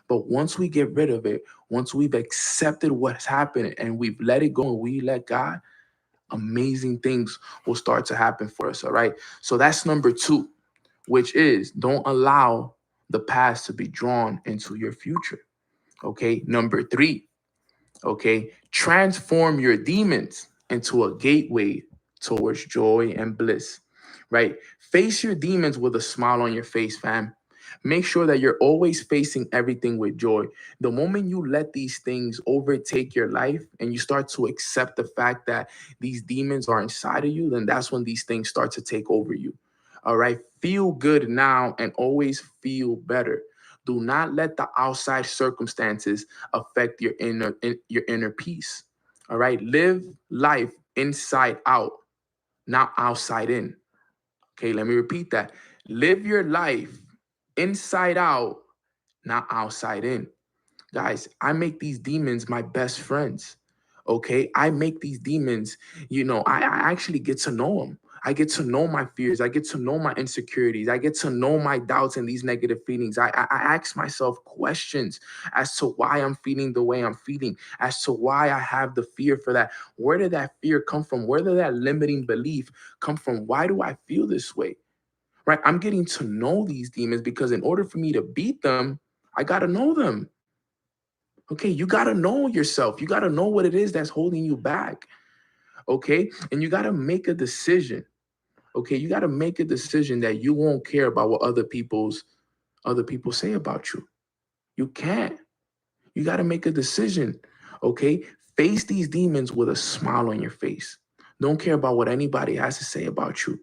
But once we get rid of it, once we've accepted what's happening and we've let it go and we let God, amazing things will start to happen for us. All right. So that's number two, which is don't allow the past to be drawn into your future. Okay. Number three, okay, transform your demons into a gateway towards joy and bliss, right? Face your demons with a smile on your face, fam. Make sure that you're always facing everything with joy. The moment you let these things overtake your life and you start to accept the fact that these demons are inside of you, then that's when these things start to take over you. All right. Feel good now and always feel better. Do not let the outside circumstances affect your inner peace. All right. Live life inside out, not outside in. Okay, let me repeat that. Live your life inside out, not outside in. Guys, I make these demons my best friends. Okay, I make these demons, I actually get to know them. I get to know my fears. I get to know my insecurities. I get to know my doubts and these negative feelings. I ask myself questions as to why I'm feeling the way I'm feeling, as to why I have the fear for that. Where did that fear come from? Where did that limiting belief come from? Why do I feel this way? Right? I'm getting to know these demons because in order for me to beat them, I got to know them. Okay, you got to know yourself. You got to know what it is that's holding you back. Okay, and you got to make a decision. Okay, you got to make a decision that you won't care about what other people say about you. You can't. You got to make a decision. Okay, face these demons with a smile on your face. Don't care about what anybody has to say about you.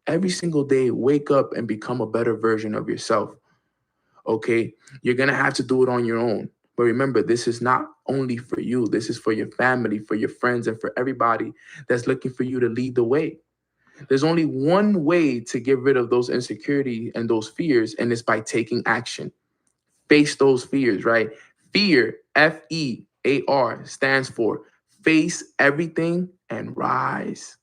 Every single day, wake up and become a better version of yourself. Okay, you're gonna have to do it on your own. But remember, this is not only for you, this is for your family, for your friends, and for everybody that's looking for you to lead the way. There's only one way to get rid of those insecurities and those fears, and it's by taking action. Face those fears, right? Fear, FEAR, stands for face everything and rise.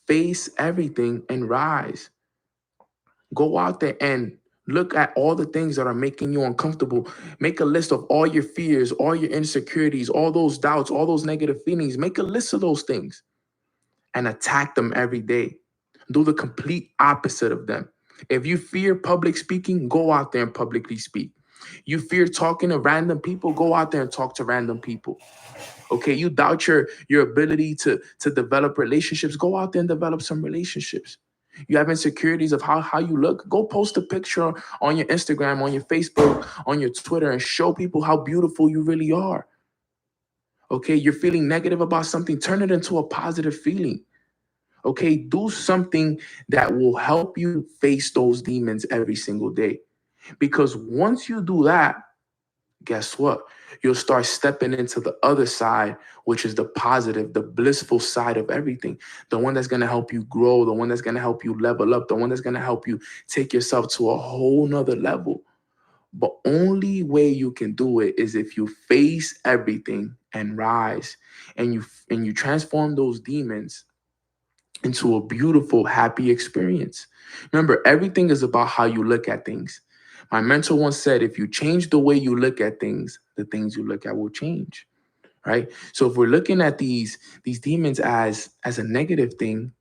Face everything and rise. Go out there and look at all the things that are making you uncomfortable. Make a list of all your fears, all your insecurities, all those doubts, all those negative feelings. Make a list of those things and attack them every day. Do the complete opposite of them. If you fear public speaking, go out there and publicly speak. You fear talking to random people, go out there and talk to random people. Okay, you doubt your ability to develop relationships, go out there and develop some relationships. You have insecurities of how you look, go post a picture on your Instagram, on your Facebook, on your Twitter, and show people how beautiful you really are. Okay, you're feeling negative about something, turn it into a positive feeling. Okay, do something that will help you face those demons every single day. Because once you do that, guess what? You'll start stepping into the other side, which is the positive, the blissful side of everything. The one that's going to help you grow, the one that's going to help you level up, the one that's going to help you take yourself to a whole nother level. But only way you can do it is if you face everything and rise and you transform those demons into a beautiful, happy experience. Remember, everything is about how you look at things. My mentor once said, if you change the way you look at things, the things you look at will change. Right. So if we're looking at these demons as a negative thing,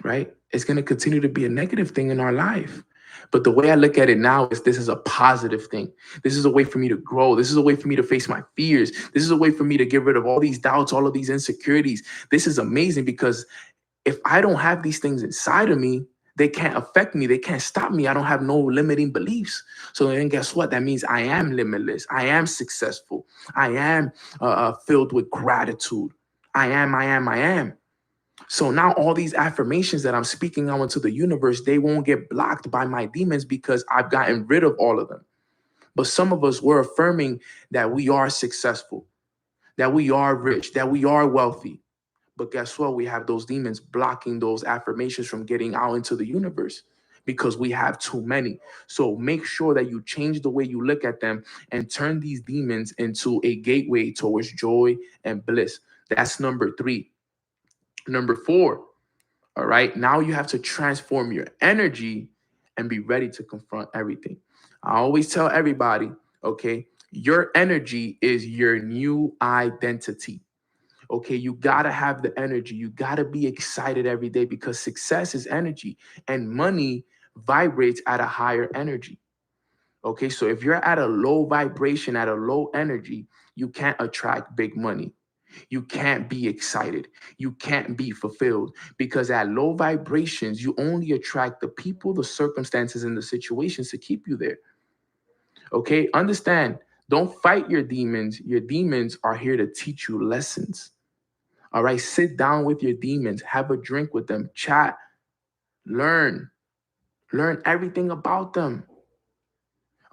right, it's going to continue to be a negative thing in our life. But the way I look at it now is this is a positive thing. This is a way for me to grow. This is a way for me to face my fears. This is a way for me to get rid of all these doubts, all of these insecurities. This is amazing because if I don't have these things inside of me, they can't affect me. They can't stop me. I don't have no limiting beliefs. So then guess what? That means I am limitless. I am successful. I am filled with gratitude. I am. So now all these affirmations that I'm speaking out into the universe, they won't get blocked by my demons because I've gotten rid of all of them. But some of us, we're affirming that we are successful, that we are rich, that we are wealthy. But guess what? We have those demons blocking those affirmations from getting out into the universe because we have too many. So make sure that you change the way you look at them and turn these demons into a gateway towards joy and bliss. That's number three. Number four, all right, now you have to transform your energy and be ready to confront everything. I always tell everybody, okay, your energy is your new identity. Okay, you gotta have the energy. You gotta be excited every day because success is energy and money vibrates at a higher energy. Okay, so if you're at a low vibration, at a low energy, you can't attract big money. You can't be excited. You can't be fulfilled because at low vibrations, you only attract the people, the circumstances, and the situations to keep you there. Okay, understand. Don't fight your demons. Your demons are here to teach you lessons. All right, sit down with your demons, have a drink with them, chat, learn, learn everything about them.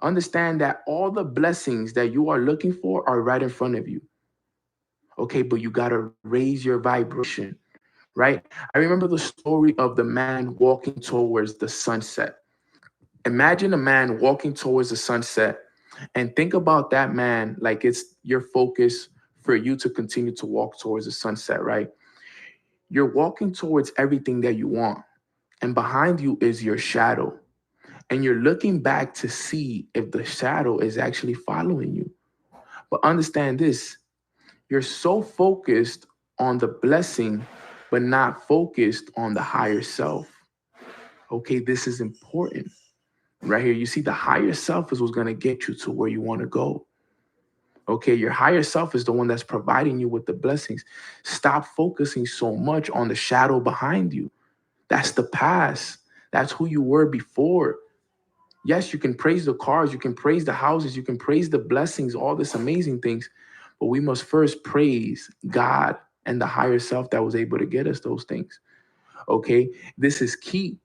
Understand that all the blessings that you are looking for are right in front of you. Okay, but you got to raise your vibration, right? I remember the story of the man walking towards the sunset. Imagine a man walking towards the sunset and think about that man like it's your focus for you to continue to walk towards the sunset, right? You're walking towards everything that you want, and behind you is your shadow. And you're looking back to see if the shadow is actually following you. But understand this, you're so focused on the blessing, but not focused on the higher self. Okay, this is important. Right here, you see, the higher self is what's going to get you to where you want to go. Okay, your higher self is the one that's providing you with the blessings. Stop focusing so much on the shadow behind you. That's the past. That's who you were before. Yes, you can praise the cars, you can praise the houses, you can praise the blessings, all this amazing things. But we must first praise God and the higher self that was able to get us those things. Okay, this is key.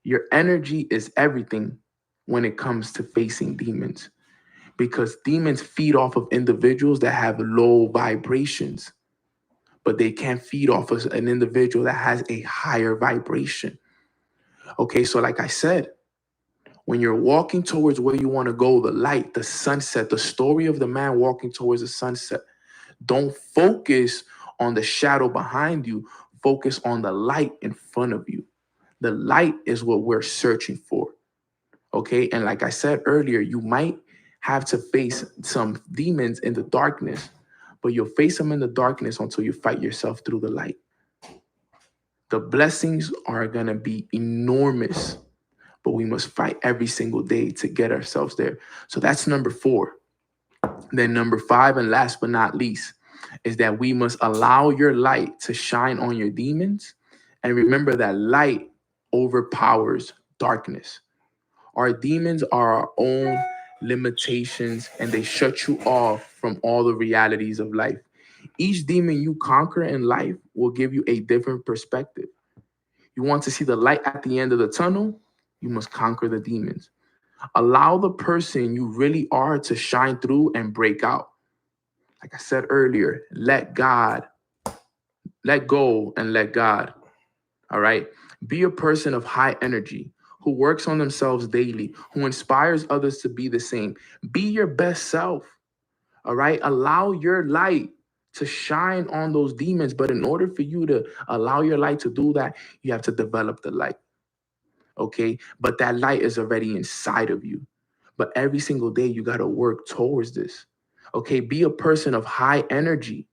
Your energy is everything when it comes to facing demons because demons feed off of individuals that have low vibrations, but they can't feed off of an individual that has a higher vibration. Okay, so like I said, when you're walking towards where you want to go, the light, the sunset, the story of the man walking towards the sunset, don't focus on the shadow behind you, focus on the light in front of you. The light is what we're searching for. Okay. And like I said earlier, you might have to face some demons in the darkness, but you'll face them in the darkness until you fight yourself through the light. The blessings are going to be enormous, but we must fight every single day to get ourselves there. So that's number 4. Then number 5, and last but not least, is that we must allow your light to shine on your demons. And remember that light overpowers darkness. Our demons are our own limitations and they shut you off from all the realities of life. Each demon you conquer in life will give you a different perspective. You want to see the light at the end of the tunnel? You must conquer the demons. Allow the person you really are to shine through and break out. Like I said earlier, let go and let God. All right. Be a person of high energy who works on themselves daily, who inspires others to be the same. Be your best self. All right. Allow your light to shine on those demons. But in order for you to allow your light to do that, you have to develop the light. Okay. But that light is already inside of you. But every single day, you got to work towards this. Okay. Be a person of high energy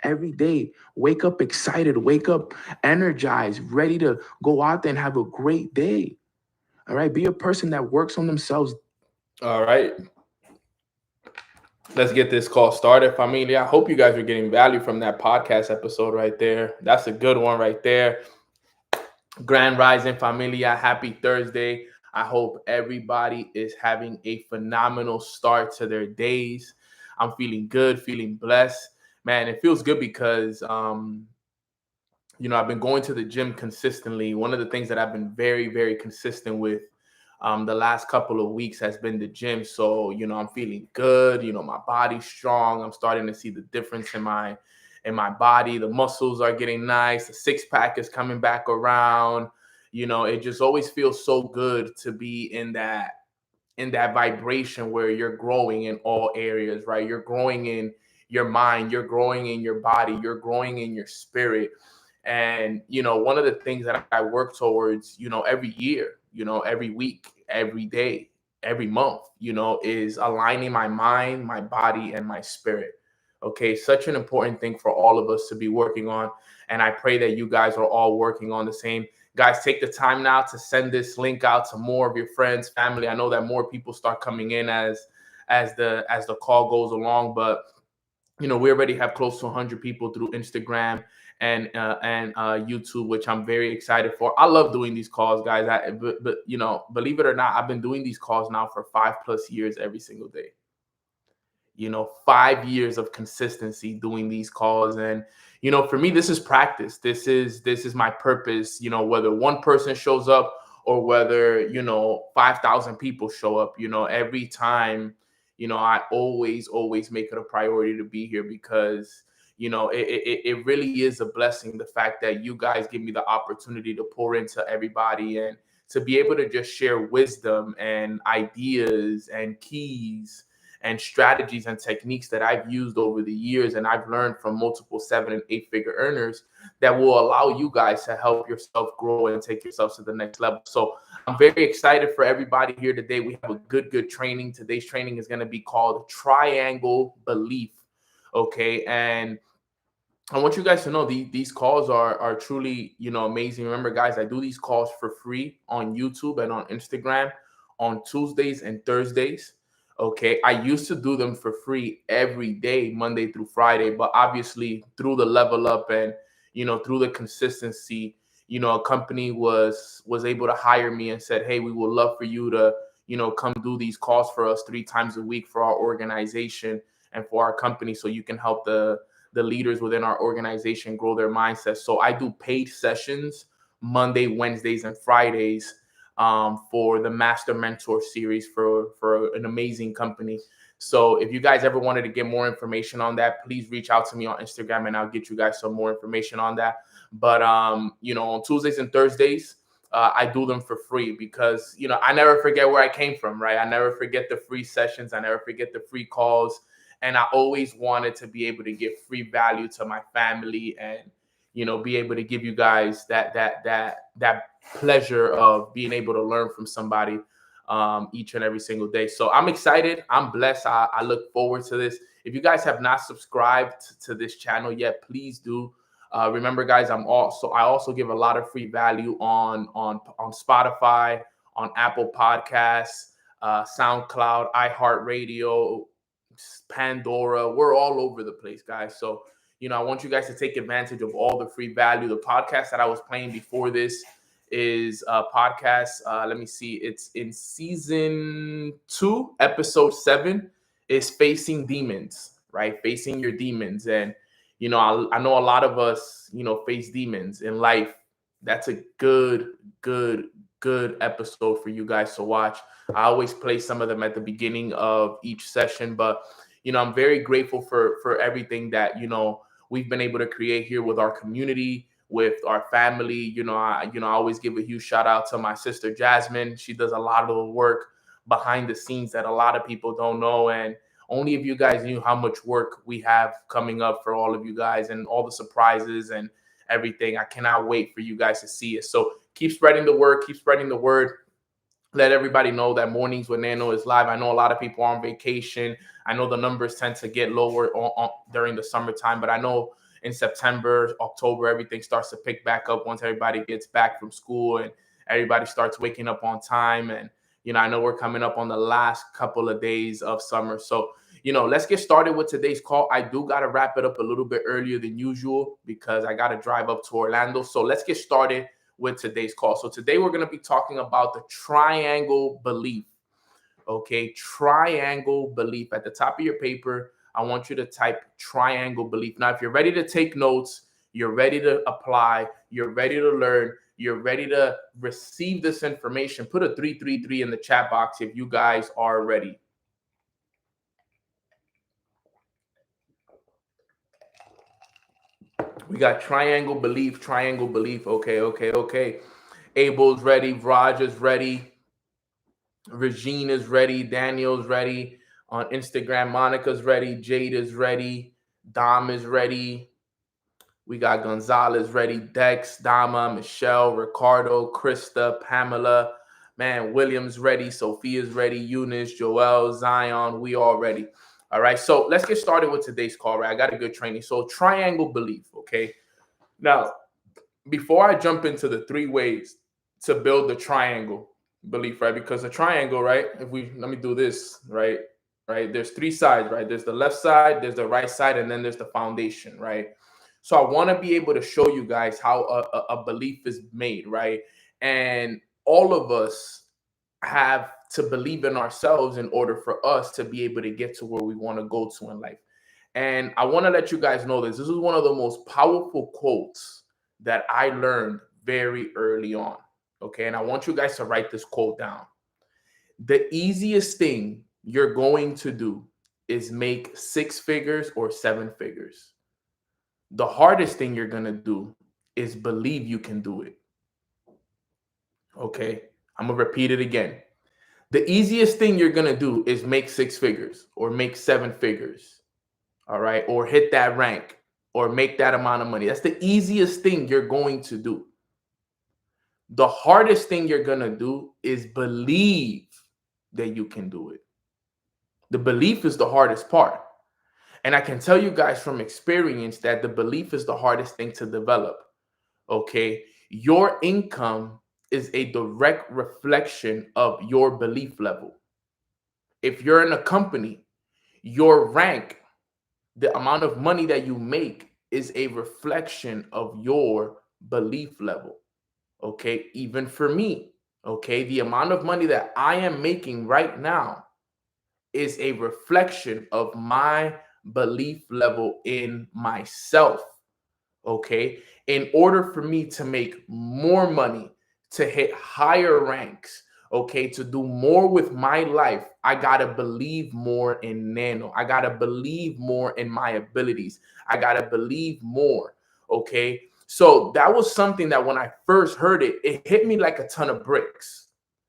every day. Wake up excited, wake up energized, ready to go out there and have a great day. All right. Be a person that works on themselves. All right, let's get this call started, familia. I hope you guys are getting value from that podcast episode right there. That's a good one right there. Grand Rising Familia, happy Thursday. I hope everybody is having a phenomenal start to their days. I'm feeling good, feeling blessed. Man, it feels good because I've been going to the gym consistently. One of the things that I've been very, very consistent with the last couple of weeks has been the gym. So, I'm feeling good. My body's strong. I'm starting to see the difference in my body. The muscles are getting nice. The six pack is coming back around. It just always feels so good to be in that vibration where you're growing in all areas, right? You're growing in your mind, you're growing in your body, you're growing in your spirit. And one of the things that I work towards, every year, every week, every day, every month, is aligning my mind, my body, and my spirit. Okay, such an important thing for all of us to be working on. And I pray that you guys are all working on the same. Guys, take the time now to send this link out to more of your friends, family. I know that more people start coming in as the call goes along, but we already have close to 100 people through Instagram and YouTube, which I'm very excited for. I love doing these calls, guys. But believe it or not, I've been doing these calls now for 5+ years every single day. 5 years of consistency doing these calls. And for me, this is practice. This is my purpose. Whether one person shows up or whether 5,000 people show up, every time, I always make it a priority to be here, because it really is a blessing, the fact that you guys give me the opportunity to pour into everybody and to be able to just share wisdom and ideas and keys and strategies and techniques that I've used over the years and I've learned from multiple 7 and 8 figure earners that will allow you guys to help yourself grow and take yourselves to the next level. So I'm very excited for everybody here today. We have a good training. Today's training is going to be called Triangle Belief. Okay. And I want you guys to know these calls are truly, amazing. Remember, guys, I do these calls for free on YouTube and on Instagram on Tuesdays and Thursdays. Okay. I used to do them for free every day, Monday through Friday, but obviously through the level up and, through the consistency, a company was able to hire me and said, hey, we would love for you to, come do these calls for us 3 times a week for our organization and for our company, so you can help the leaders within our organization grow their mindset. So I do paid sessions Monday, Wednesdays, and Fridays for the Master Mentor series for an amazing company. So if you guys ever wanted to get more information on that, please reach out to me on Instagram and I'll get you guys some more information on that. But on Tuesdays and Thursdays, I do them for free because I never forget where I came from, right? I never forget the free sessions. I never forget the free calls. And I always wanted to be able to give free value to my family and be able to give you guys that pleasure of being able to learn from somebody each and every single day. So I'm excited. I'm blessed. I look forward to this. If you guys have not subscribed to this channel yet, please do. Remember, guys, I also give a lot of free value on Spotify, on Apple Podcasts, SoundCloud, iHeartRadio, Pandora. We're all over the place, guys. So, I want you guys to take advantage of all the free value. The podcast that I was playing before this is a podcast. Let me see. It's in season 2, episode 7 is Facing Demons, right? Facing your demons. And, I know a lot of us, face demons in life. That's a good episode for you guys to watch. I always play some of them at the beginning of each session, but I'm very grateful for everything that we've been able to create here with our community, with our family. I always give a huge shout out to my sister Jasmine. She does a lot of the work behind the scenes that a lot of people don't know, and only if you guys knew how much work we have coming up for all of you guys and all the surprises and everything. I cannot wait for you guys to see it. So keep spreading the word, keep spreading the word. Let everybody know that Mornings with Nano is live. I know a lot of people are on vacation. I know the numbers tend to get lower during the summertime, but I know in September, October, everything starts to pick back up once everybody gets back from school and everybody starts waking up on time. And, I know we're coming up on the last couple of days of summer. So, let's get started with today's call. I do got to wrap it up a little bit earlier than usual because I got to drive up to Orlando. So let's get started with today's call. So today we're going to be talking about the triangle belief. Okay, triangle belief. At the top of your paper, I want you to type triangle belief. Now, if you're ready to take notes, you're ready to apply, you're ready to learn, you're ready to receive this information, put a 333 in the chat box if you guys are ready. We got triangle belief, triangle belief. Okay. Abel's ready, Raj is ready, Regina's ready, Daniel's ready. On Instagram, Monica's ready, Jade is ready, Dom is ready. We got Gonzalez ready, Dex, Dama, Michelle, Ricardo, Krista, Pamela, Man, William's ready, Sophia's ready, Eunice, Joel, Zion, we all ready. All right, so let's get started with today's call, right? I got a good training. So triangle belief, okay? Now, before I jump into the 3 ways to build the triangle belief, right? Because the triangle, right? If we let me do this, right? Right. There's 3 sides, right? There's the left side, there's the right side, and then there's the foundation, right? So I want to be able to show you guys how a belief is made, right? And all of us have to believe in ourselves in order for us to be able to get to where we want to go to in life. And I want to let you guys know this. This is one of the most powerful quotes that I learned very early on. Okay. And I want you guys to write this quote down. The easiest thing you're going to do is make 6 figures or 7 figures. The hardest thing you're going to do is believe you can do it. Okay. I'm going to repeat it again. The easiest thing you're going to do is make 6 figures or make 7 figures. All right. Or hit that rank or make that amount of money. That's the easiest thing you're going to do. The hardest thing you're going to do is believe that you can do it. The belief is the hardest part. And I can tell you guys from experience that the belief is the hardest thing to develop. Okay. Your income is a direct reflection of your belief level. If you're in a company, your rank, the amount of money that you make is a reflection of your belief level. Okay. Even for me, okay, the amount of money that I am making right now is a reflection of my belief level in myself. Okay. In order for me to make more money, to hit higher ranks, okay, to do more with my life, I got to believe more in Nano. I got to believe more in my abilities. I got to believe more. Okay. So that was something that when I first heard it, it hit me like a ton of bricks.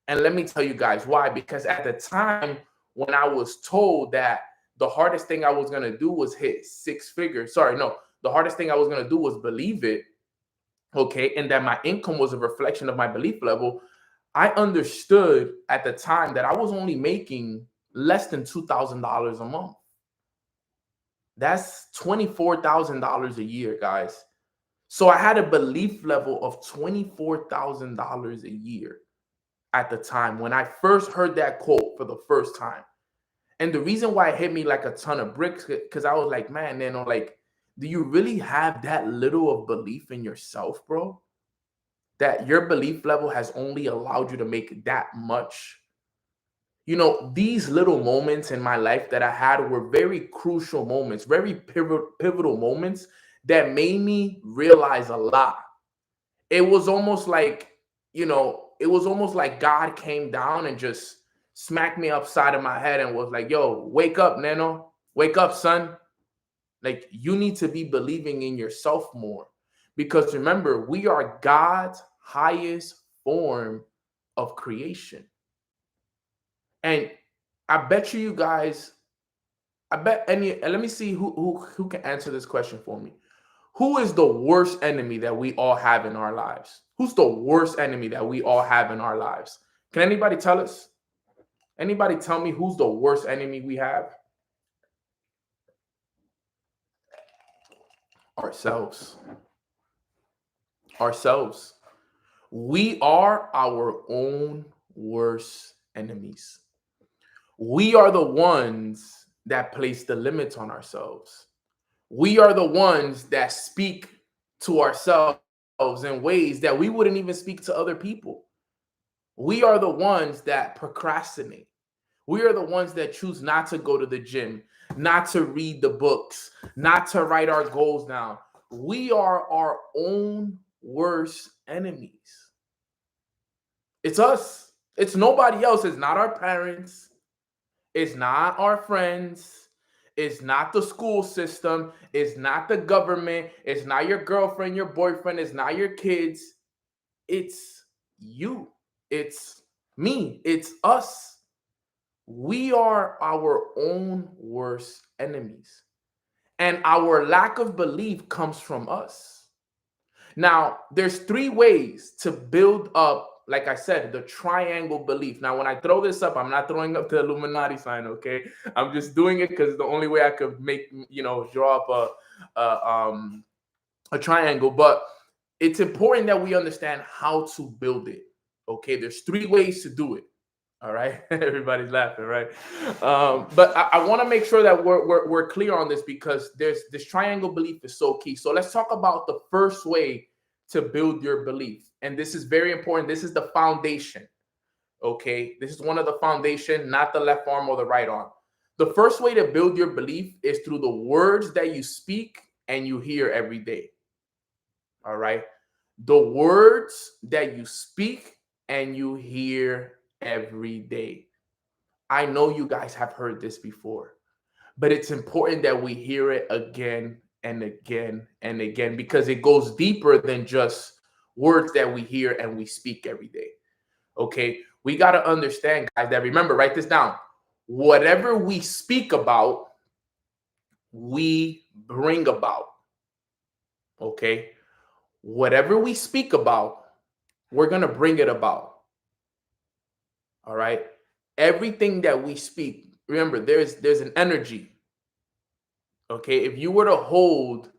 And let me tell you guys why. Because at the time when I was told that the hardest thing I was going to do was hit 6 figures, sorry, no, the hardest thing I was going to do was believe it, okay, and that my income was a reflection of my belief level, I understood at the time that I was only making less than $2,000 a month. That's $24,000 a year, guys. So I had a belief level of $24,000 a year at the time when I first heard that quote for the first time. And the reason why it hit me like a ton of bricks, because I was like, man, like, do you really have that little of belief in yourself, bro? That your belief level has only allowed you to make that much? You know, these little moments in my life that I had were very crucial moments, very pivotal moments that made me realize a lot. It was almost like, it was almost like God came down and just smacked me upside of my head and was like, yo, wake up, Nano. Wake up, son. Like, you need to be believing in yourself more. Because remember, we are God's highest form of creation. And I bet you guys, let me see who can answer this question for me. Who is the worst enemy that we all have in our lives? Who's the worst enemy that we all have in our lives? Can anybody tell us? Anybody tell me who's the worst enemy we have? Ourselves. Ourselves. We are our own worst enemies. We are the ones that place the limits on ourselves. We are the ones that speak to ourselves in ways that we wouldn't even speak to other people. We are the ones that procrastinate. We are the ones that choose not to go to the gym, not to read the books, not to write our goals down. We are our own worst enemies. It's us. It's nobody else. It's not our parents. It's not our friends. It's not the school system. It's not the government. It's not your girlfriend, your boyfriend. It's not your kids. It's you. It's me. It's us. We are our own worst enemies. And our lack of belief comes from us. Now, there's 3 ways to build up like I said, the triangle belief. Now, when I throw this up, I'm not throwing up the Illuminati sign, okay? I'm just doing it because the only way I could make, draw up a triangle. But it's important that we understand how to build it, okay? There's 3 ways to do it. All right, everybody's laughing, right? But I want to make sure that we're clear on this, because there's this triangle belief is so key. So let's talk about the first way to build your belief, and this is very important. This is the foundation. Okay, this is one of the foundation, not the left arm or the right arm. The first way to build your belief is through the words that you speak and you hear every day. All right, the words that you speak and you hear every day. I know you guys have heard this before, but it's important that we hear it again and again and again, because it goes deeper than just words that we hear and we speak every day. Okay, we got to understand, guys, that, remember, write this down. Whatever we speak about, we bring about. Okay, whatever we speak about, we're going to bring it about. All right. Everything that we speak, remember, there's an energy. Okay. If you were to hold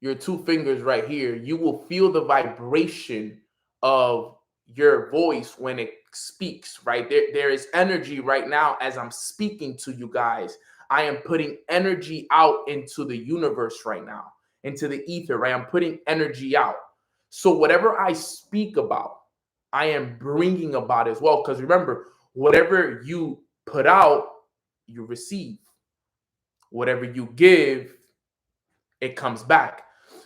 your 2 fingers right here, you will feel the vibration of your voice when it speaks, right? There is energy right now as I'm speaking to you guys. I am putting energy out into the universe right now, into the ether, right? I'm putting energy out. So whatever I speak about, I am bringing about as well. Because remember, whatever you put out, you receive. Whatever you give, it comes back.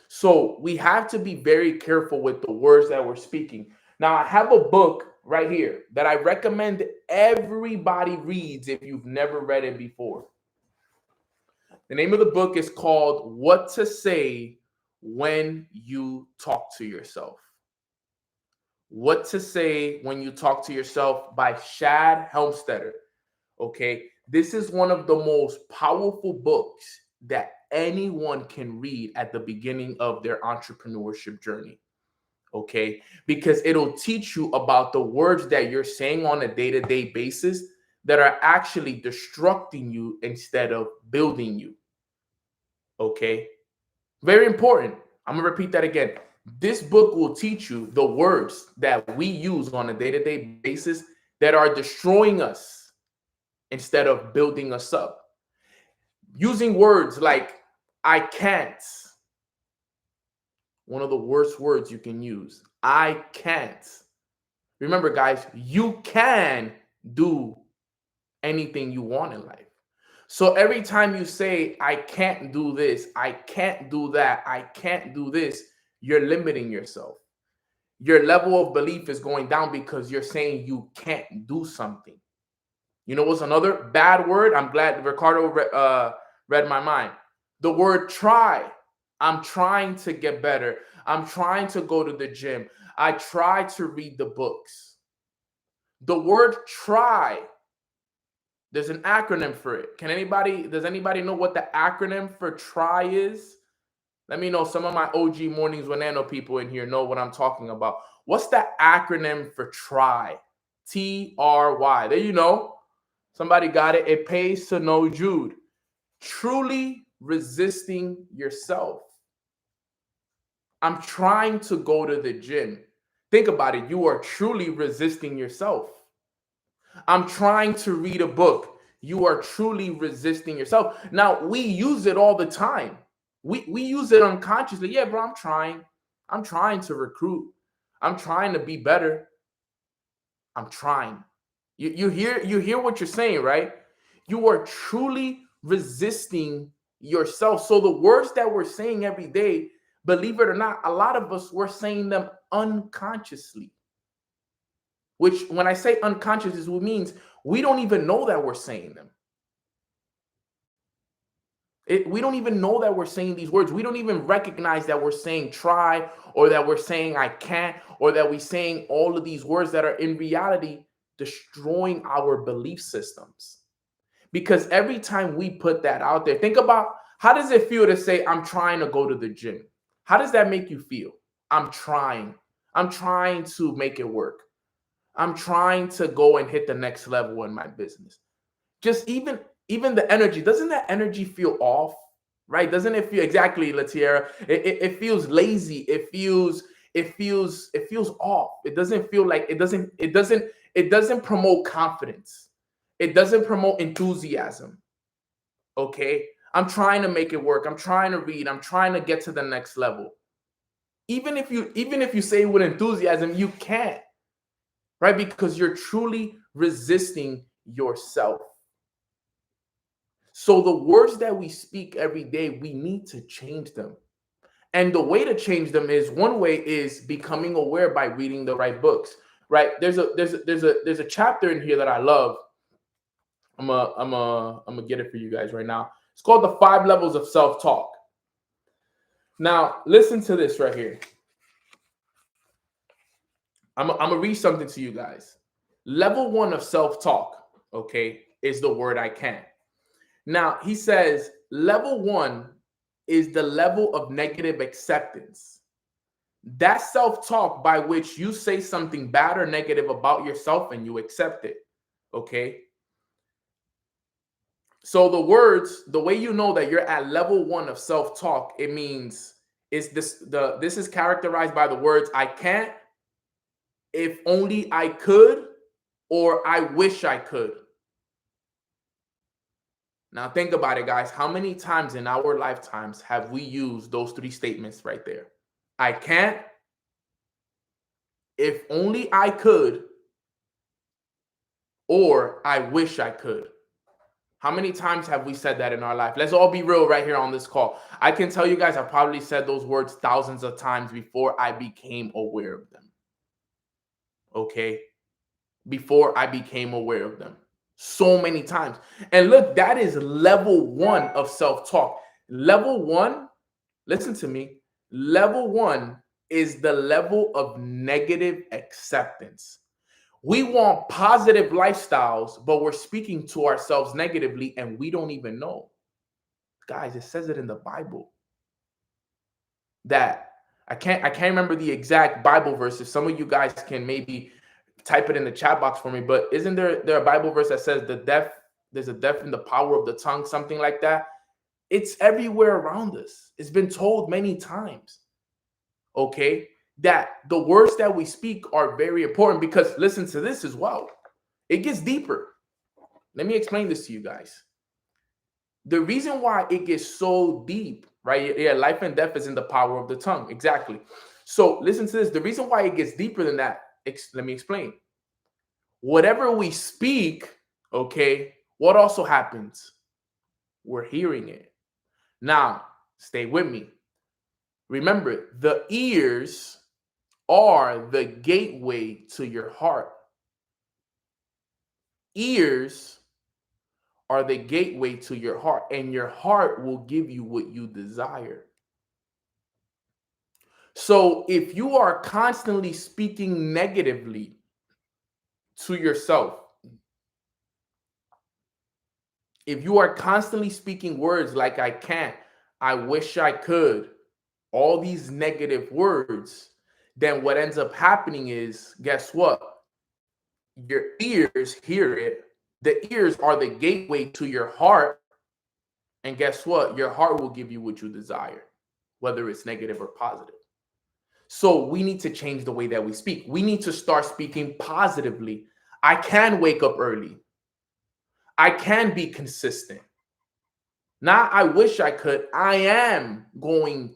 So we have to be very careful with the words that we're speaking. Now, I have a book right here that I recommend everybody reads if you've never read it before. The name of the book is called What to Say When You Talk to Yourself. What to Say When You Talk to Yourself by Shad Helmstetter. Okay, this is one of the most powerful books that anyone can read at the beginning of their entrepreneurship journey. Okay, because it'll teach you about the words that you're saying on a day-to-day basis that are actually destructing you instead of building you. Okay, very important. I'm gonna repeat that again. This book will teach you the words that we use on a day-to-day basis that are destroying us instead of building us up. Using words like I can't, one of the worst words you can use. I can't. Remember, guys, you can do anything you want in life. So every time you say, I can't do this, I can't do that, I can't do this, you're limiting yourself. Your level of belief is going down because you're saying you can't do something. You know what's another bad word? I'm glad Ricardo read my mind. The word try. I'm trying to get better. I'm trying to go to the gym. I try to read the books. The word try, there's an acronym for it. Does anybody know what the acronym for try is? Let me know. Some of my OG Mornings with Nano people in here know what I'm talking about. What's the acronym for try? TRY. There you know. Somebody got it. It pays to know Jude. Truly resisting yourself. I'm trying to go to the gym. Think about it. You are truly resisting yourself. I'm trying to read a book. You are truly resisting yourself. Now, we use it all the time. We use it unconsciously. Yeah, bro, I'm trying. I'm trying to recruit. I'm trying to be better. I'm trying. You hear what you're saying, right? You are truly resisting yourself. So the words that we're saying every day, believe it or not, a lot of us, we're saying them unconsciously. Which, when I say unconscious, is what means we don't even know that we're saying them. We don't even know that we're saying these words. We don't even recognize that we're saying try, or that we're saying I can't, or that we're saying all of these words that are in reality destroying our belief systems. Because every time we put that out there, think about, how does it feel to say, I'm trying to go to the gym? How does that make you feel? I'm trying to make it work. I'm trying to go and hit the next level in my business. Just even the energy, doesn't that energy feel off? Right? Doesn't it feel exactly, Latiera? It feels lazy. It feels off. It doesn't feel like it doesn't promote confidence. It doesn't promote enthusiasm. Okay. I'm trying to make it work. I'm trying to read. I'm trying to get to the next level. Even if you say it with enthusiasm, you can't, right? Because you're truly resisting yourself. So the words that we speak every day, we need to change them. And the way to change them is, one way is becoming aware by reading the right books. Right? There's a chapter in here that I love. I'm gonna get it for you guys right now. It's called The 5 Levels of Self-Talk. Now, listen to this right here. I'm gonna read something to you guys. Level 1 of self-talk, okay, is the word I can. Now, he says level 1 is the level of negative acceptance. That self-talk by which you say something bad or negative about yourself and you accept it. Okay. So the way you know that you're at level 1 of self-talk, it means this is characterized by the words I can't, if only I could, or I wish I could. Now think about it, guys. How many times in our lifetimes have we used those 3 statements right there? I can't, if only I could, or I wish I could. How many times have we said that in our life? Let's all be real right here on this call. I can tell you guys, I probably said those words thousands of times before I became aware of them. Okay? Before I became aware of them. So many times. And look, that is level 1 of self-talk. Level 1, listen to me. Level 1 is the level of negative acceptance. We want positive lifestyles, but we're speaking to ourselves negatively and we don't even know. Guys, it says it in the Bible that I can't remember the exact Bible verse. If some of you guys can maybe type it in the chat box for me, but isn't there a Bible verse that says there's a death in the power of the tongue, something like that? It's everywhere around us. It's been told many times. Okay? That the words that we speak are very important, because listen to this as well. It gets deeper. Let me explain this to you guys. The reason why it gets so deep, right? Yeah, life and death is in the power of the tongue. Exactly. So listen to this. The reason why it gets deeper than that, let me explain. Whatever we speak, okay, what also happens? We're hearing it. Now, stay with me. Remember, the ears are the gateway to your heart. Ears are the gateway to your heart, and your heart will give you what you desire. So if you are constantly speaking negatively to yourself, if you are constantly speaking words like I can't, I wish I could, all these negative words, then what ends up happening is, guess what? Your ears hear it. The ears are the gateway to your heart. And guess what? Your heart will give you what you desire, whether it's negative or positive. So we need to change the way that we speak. We need to start speaking positively. I can wake up early. I can be consistent. Not I wish I could. I am going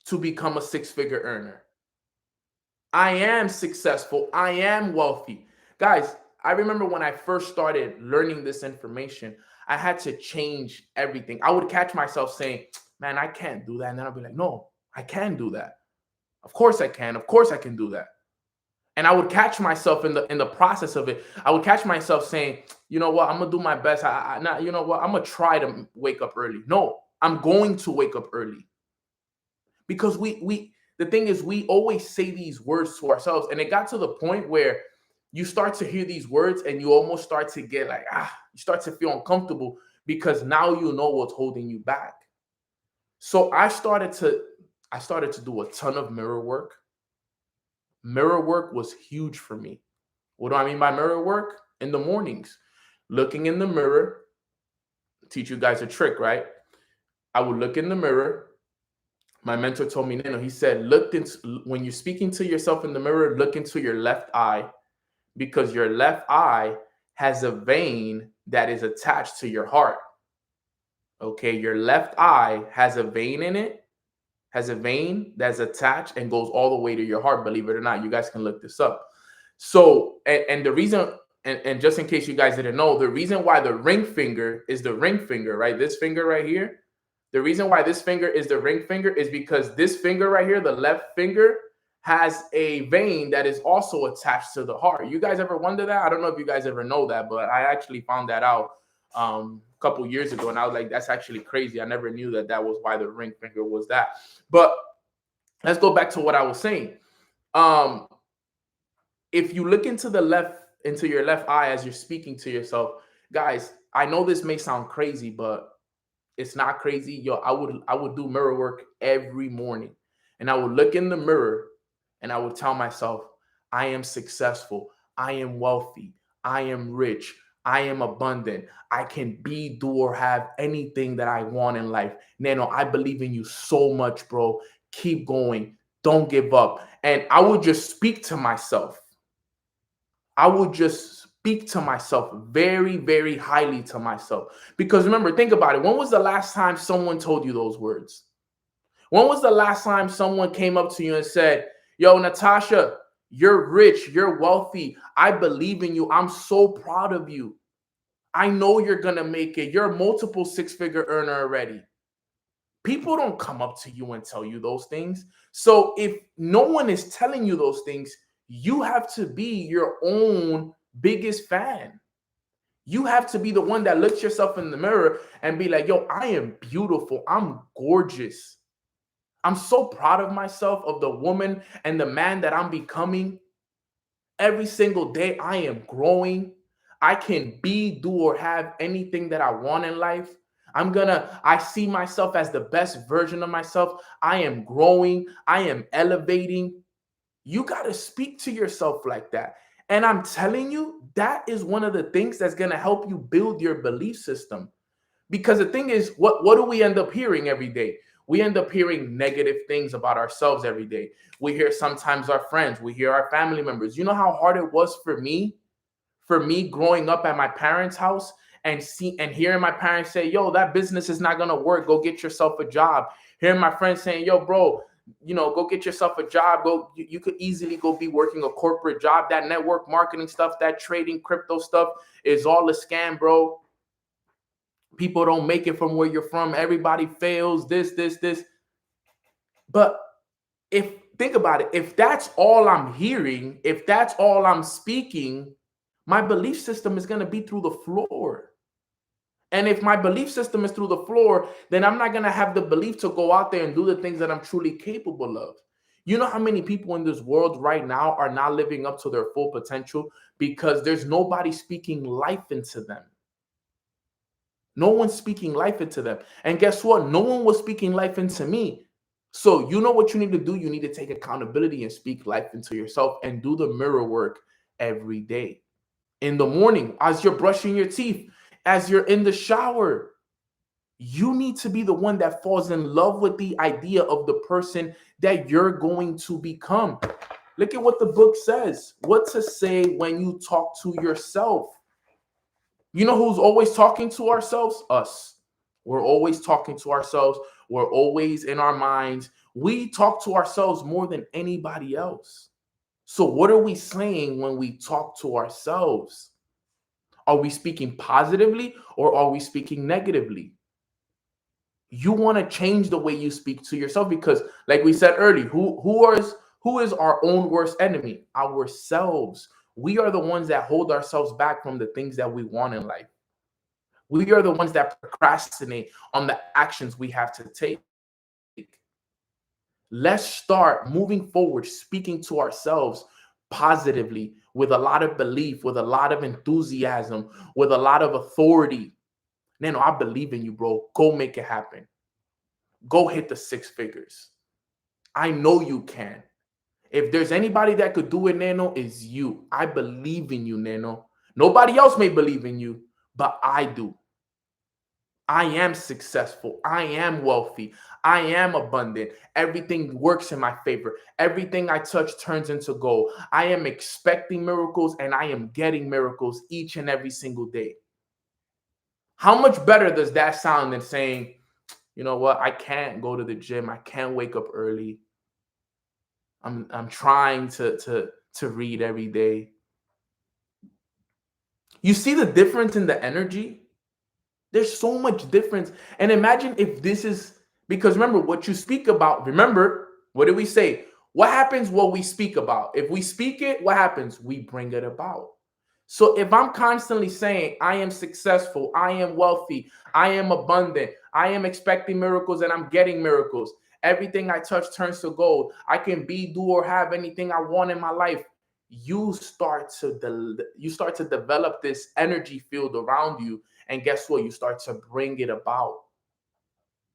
to become a 6-figure earner. I am successful. I am wealthy. Guys, I remember when I first started learning this information, I had to change everything. I would catch myself saying, man, I can't do that. And then I'll be like, no, I can do that. Of course I can. Of course I can do that. And I would catch myself in the process of it. I would catch myself saying, you know what, I'm gonna do my best. You know what, I'm gonna try to wake up early. No, I'm going to wake up early. Because the thing is, we always say these words to ourselves, and it got to the point where you start to hear these words and you almost start to get like, you start to feel uncomfortable, because now you know what's holding you back. So I started to do a ton of mirror work. Mirror work was huge for me. What do I mean by mirror work? In the mornings, looking in the mirror, teach you guys a trick, right? I would look in the mirror. My mentor told me, Nano, he said, when you're speaking to yourself in the mirror, look into your left eye because your left eye has a vein that is attached to your heart. Okay, your left eye has a vein in it, has a vein that's attached and goes all the way to your heart. Believe it or not, you guys can look this up. So, and the reason, and just in case you guys didn't know, the reason why the ring finger is the ring finger, right? This finger right here, the reason why this finger is the ring finger is because this finger right here, the left finger, has a vein that is also attached to the heart. You guys ever wonder that? I don't know if you guys ever know that, but I actually found that out a couple years ago, and I was like, that's actually crazy. I never knew that was why the ring finger was that. But let's go back to what I was saying. Um, if you look into your left eye as you're speaking to yourself, guys, I know this may sound crazy, but it's not crazy. Yo, I would do mirror work every morning. And I would look in the mirror and I would tell myself, I am successful, I am wealthy, I am rich, I am abundant. I can be, do, or have anything that I want in life. Nano, I believe in you so much, bro. Keep going. Don't give up. And I would just speak to myself. I would just speak to myself very, very highly to myself. Because remember, think about it. When was the last time someone told you those words? When was the last time someone came up to you and said, yo, Natasha, you're rich, you're wealthy. I believe in you. I'm so proud of you. I know you're going to make it. You're a multiple six-figure earner already. People don't come up to you and tell you those things. So if no one is telling you those things, you have to be your own biggest fan. You have to be the one that looks yourself in the mirror and be like, yo, I am beautiful. I'm gorgeous. I'm so proud of myself, of the woman and the man that I'm becoming. Every single day, I am growing. I can be, do, or have anything that I want in life. I see myself as the best version of myself. I am growing. I am elevating. You got to speak to yourself like that. And I'm telling you, that is one of the things that's going to help you build your belief system. Because the thing is, what do we end up hearing every day? We end up hearing negative things about ourselves every day. We hear sometimes our friends, we hear our family members. You know how hard it was for me growing up at my parents' house and hearing my parents say, yo, that business is not gonna work. Go get yourself a job. Hearing my friends saying, yo, bro, go get yourself a job. You could easily go be working a corporate job. That network marketing stuff, that trading crypto stuff is all a scam, bro. People don't make it from where you're from. Everybody fails, this. But think about it, if that's all I'm hearing, if that's all I'm speaking, my belief system is going to be through the floor. And if my belief system is through the floor, then I'm not going to have the belief to go out there and do the things that I'm truly capable of. You know how many people in this world right now are not living up to their full potential because there's nobody speaking life into them. No one's speaking life into them. And guess what? No one was speaking life into me. So you know what you need to do? You need to take accountability and speak life into yourself and do the mirror work every day. In the morning, as you're brushing your teeth, as you're in the shower, you need to be the one that falls in love with the idea of the person that you're going to become. Look at what the book says. What to say when you talk to yourself. You know who's always talking to ourselves? Us. We're always talking to ourselves. We're always in our minds. We talk to ourselves more than anybody else. So what are we saying when we talk to ourselves? Are we speaking positively or are we speaking negatively? You want to change the way you speak to yourself because, like we said earlier, who is our own worst enemy? Ourselves. We are the ones that hold ourselves back from the things that we want in life. We are the ones that procrastinate on the actions we have to take. Let's start moving forward, speaking to ourselves positively with a lot of belief, with a lot of enthusiasm, with a lot of authority. Nano, I believe in you, bro. Go make it happen. Go hit the six figures. I know you can. If there's anybody that could do it, Nano, is you. I believe in you, Nano. Nobody else may believe in you, but I do. I am successful. I am wealthy. I am abundant. Everything works in my favor. Everything I touch turns into gold. I am expecting miracles and I am getting miracles each and every single day. How much better does that sound than saying, you know what, I can't go to the gym. I can't wake up early. I'm trying to read every day. You see the difference in the energy? There's so much difference. And imagine if this is because remember what you speak about. Remember, what did we say? What happens what we speak about? If we speak it, what happens? We bring it about. So if I'm constantly saying, I am successful, I am wealthy, I am abundant, I am expecting miracles and I'm getting miracles. Everything I touch turns to gold. I can be, do, or have anything I want in my life. You start to develop this energy field around you, and guess what? You start to bring it about.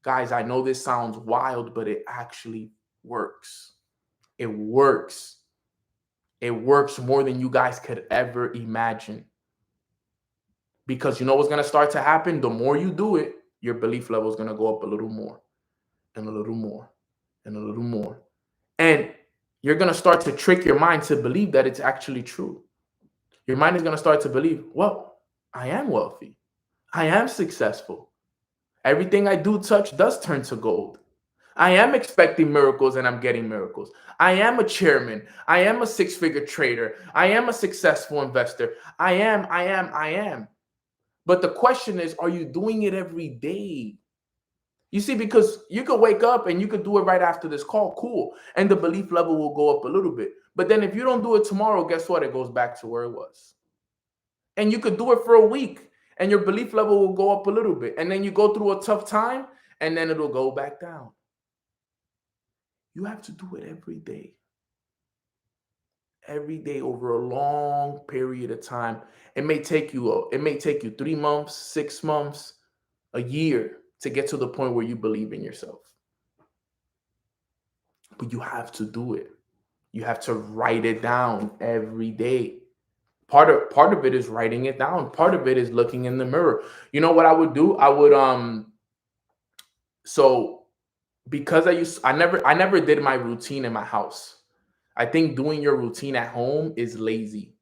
Guys, I know this sounds wild, but it actually works. It works. It works more than you guys could ever imagine. Because you know what's going to start to happen? The more you do it, your belief level is going to go up a little more and a little more and a little more. And you're going to start to trick your mind to believe that it's actually true. Your mind is going to start to believe, well, I am wealthy. I am successful. Everything I do touch does turn to gold. I am expecting miracles and I'm getting miracles. I am a chairman. I am a six-figure trader. I am a successful investor. I am. But the question is, are you doing it every day? You see, because you could wake up and you could do it right after this call, cool. And the belief level will go up a little bit. But then if you don't do it tomorrow, guess what? It goes back to where it was. And you could do it for a week and your belief level will go up a little bit. And then you go through a tough time and then it'll go back down. You have to do it every day. Every day over a long period of time. It may take you 3 months, 6 months, a year to get to the point where you believe in yourself. But you have to do it. You have to write it down every day. Part of it is writing it down. Part of it is looking in the mirror. You know what I would do? I would so because I never did my routine in my house. I think doing your routine at home is lazy.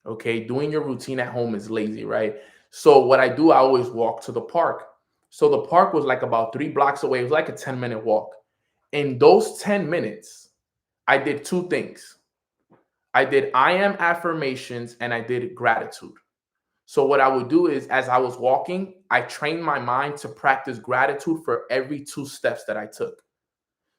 Okay, doing your routine at home is lazy, right? So what I do, I always walk to the park. So the park was like about 3 blocks away. It was like a 10-minute walk. In those 10 minutes, I did 2 things. I did I am affirmations and I did gratitude. So what I would do is as I was walking, I trained my mind to practice gratitude for every 2 steps that I took.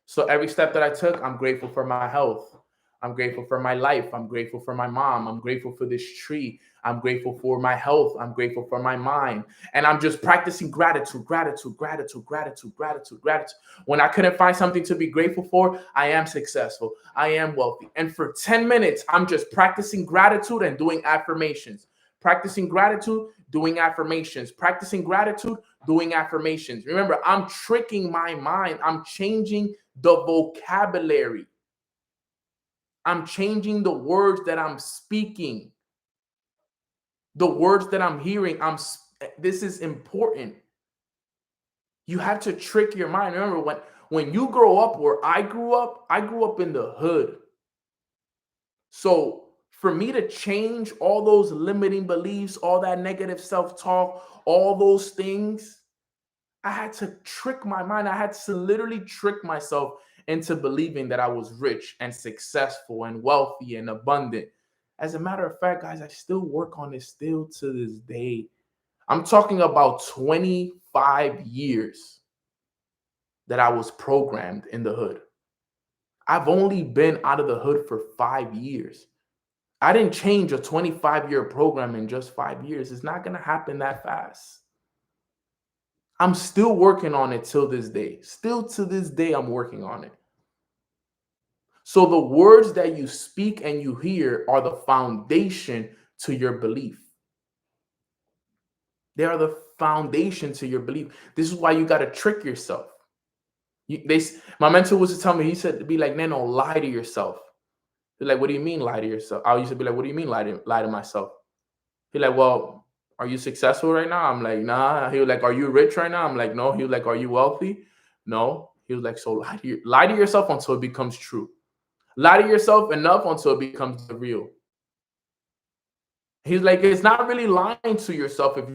So every step that I took, I'm grateful for my health. I'm grateful for my life. I'm grateful for my mom. I'm grateful for this tree. I'm grateful for my health. I'm grateful for my mind. And I'm just practicing gratitude, gratitude, gratitude, gratitude, gratitude, gratitude. When I couldn't find something to be grateful for, I am successful. I am wealthy. And for 10 minutes, I'm just practicing gratitude and doing affirmations. Practicing gratitude, doing affirmations. Practicing gratitude, doing affirmations. Remember, I'm tricking my mind. I'm changing the vocabulary. I'm changing the words that I'm speaking, the words that I'm hearing. This is important. You have to trick your mind. Remember, when you grow up where I grew up in the hood. So for me to change all those limiting beliefs, all that negative self-talk, all those things, I had to trick my mind. I had to literally trick myself into believing that I was rich and successful and wealthy and abundant. As a matter of fact, guys, I still work on this still to this day. I'm talking about 25 years that I was programmed in the hood. I've only been out of the hood for 5 years. I didn't change a 25-year program in just 5 years. It's not going to happen that fast. I'm still working on it till this day. Still to this day, I'm working on it. So the words that you speak and you hear are the foundation to your belief. They are the foundation to your belief. This is why you got to trick yourself. My mentor was to tell me, he said to be like, Nano, lie to yourself. He's like, what do you mean lie to yourself? I used to be like, what do you mean lie to myself? He's like, well, are you successful right now? I'm like, nah. He was like, are you rich right now? I'm like, no. He was like, are you wealthy? No. He was like, so lie to yourself until it becomes true. Lie to yourself enough until it becomes the real. He's like, it's not really lying to yourself if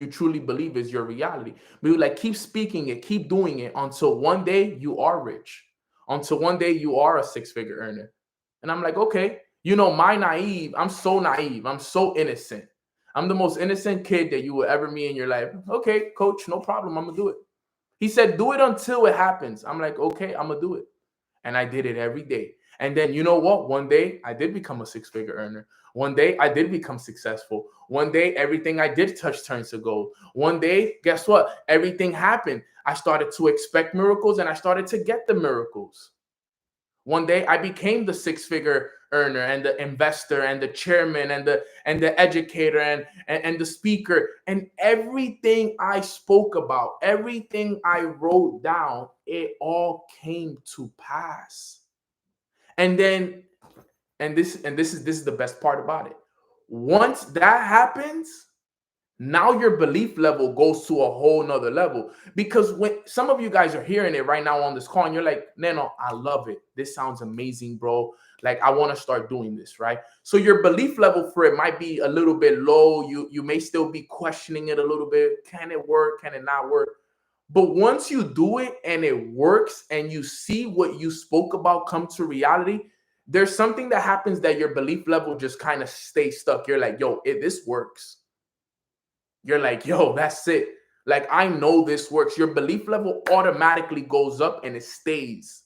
you truly believe it's your reality. But you like keep speaking it, keep doing it until one day you are rich, until one day you are a six-figure earner. And I'm like, okay, I'm so naive, I'm so innocent. I'm the most innocent kid that you will ever meet in your life. Okay, coach, no problem, I'm gonna do it. He said, do it until it happens. I'm like, okay, I'm gonna do it. And I did it every day. And then you know what? One day I did become a six-figure earner. One day I did become successful. One day everything I did touch turned to gold. One day, guess what? Everything happened. I started to expect miracles and I started to get the miracles. One day I became the six-figure earner and the investor and the chairman and the educator and the speaker, and everything I spoke about, everything I wrote down, it all came to pass. And then this is the best part about it. Once that happens, now your belief level goes to a whole nother level, because when some of you guys are hearing it right now on this call and you're like, Nano, I love it, this sounds amazing, bro, like I want to start doing this, right? So your belief level for it might be a little bit low. You may still be questioning it a little bit. Can it work? Can it not work? But once you do it and it works and you see what you spoke about come to reality, there's something that happens that your belief level just kind of stays stuck. You're like, yo, this works. You're like, yo, that's it. Like, I know this works. Your belief level automatically goes up and it stays.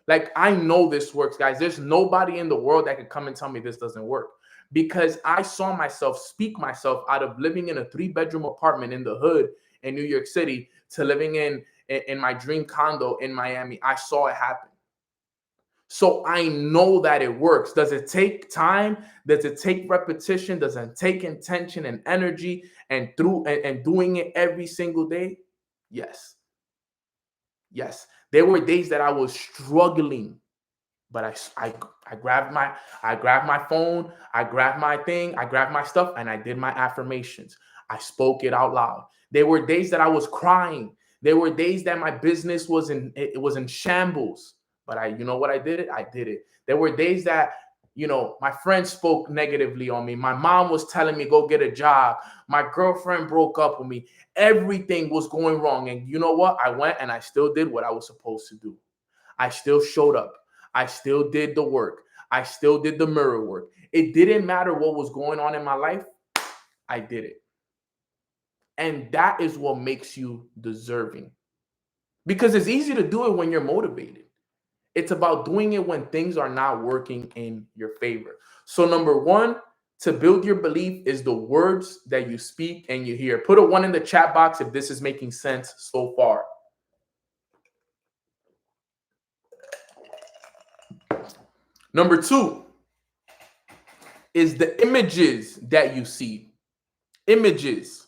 Like, I know this works, guys. There's nobody in the world that can come and tell me this doesn't work, because I saw myself speak myself out of living in a 3-bedroom apartment in the hood in New York City to living in my dream condo in Miami. I saw it happen. So I know that it works. Does it take time? Does it take repetition? Does it take intention and energy and doing it every single day? Yes. Yes. There were days that I was struggling, but I grabbed my phone, I grabbed my thing, I grabbed my stuff, and I did my affirmations. I spoke it out loud. There were days that I was crying. There were days that my business was in shambles. But you know what I did? I did it. There were days that, my friends spoke negatively on me. My mom was telling me, go get a job. My girlfriend broke up with me. Everything was going wrong. And you know what? I went and I still did what I was supposed to do. I still showed up. I still did the work. I still did the mirror work. It didn't matter what was going on in my life. I did it. And that is what makes you deserving. Because it's easy to do it when you're motivated. It's about doing it when things are not working in your favor. So number one, to build your belief is the words that you speak and you hear. Put a 1 in the chat box if this is making sense so far. Number 2 is the images that you see. Images.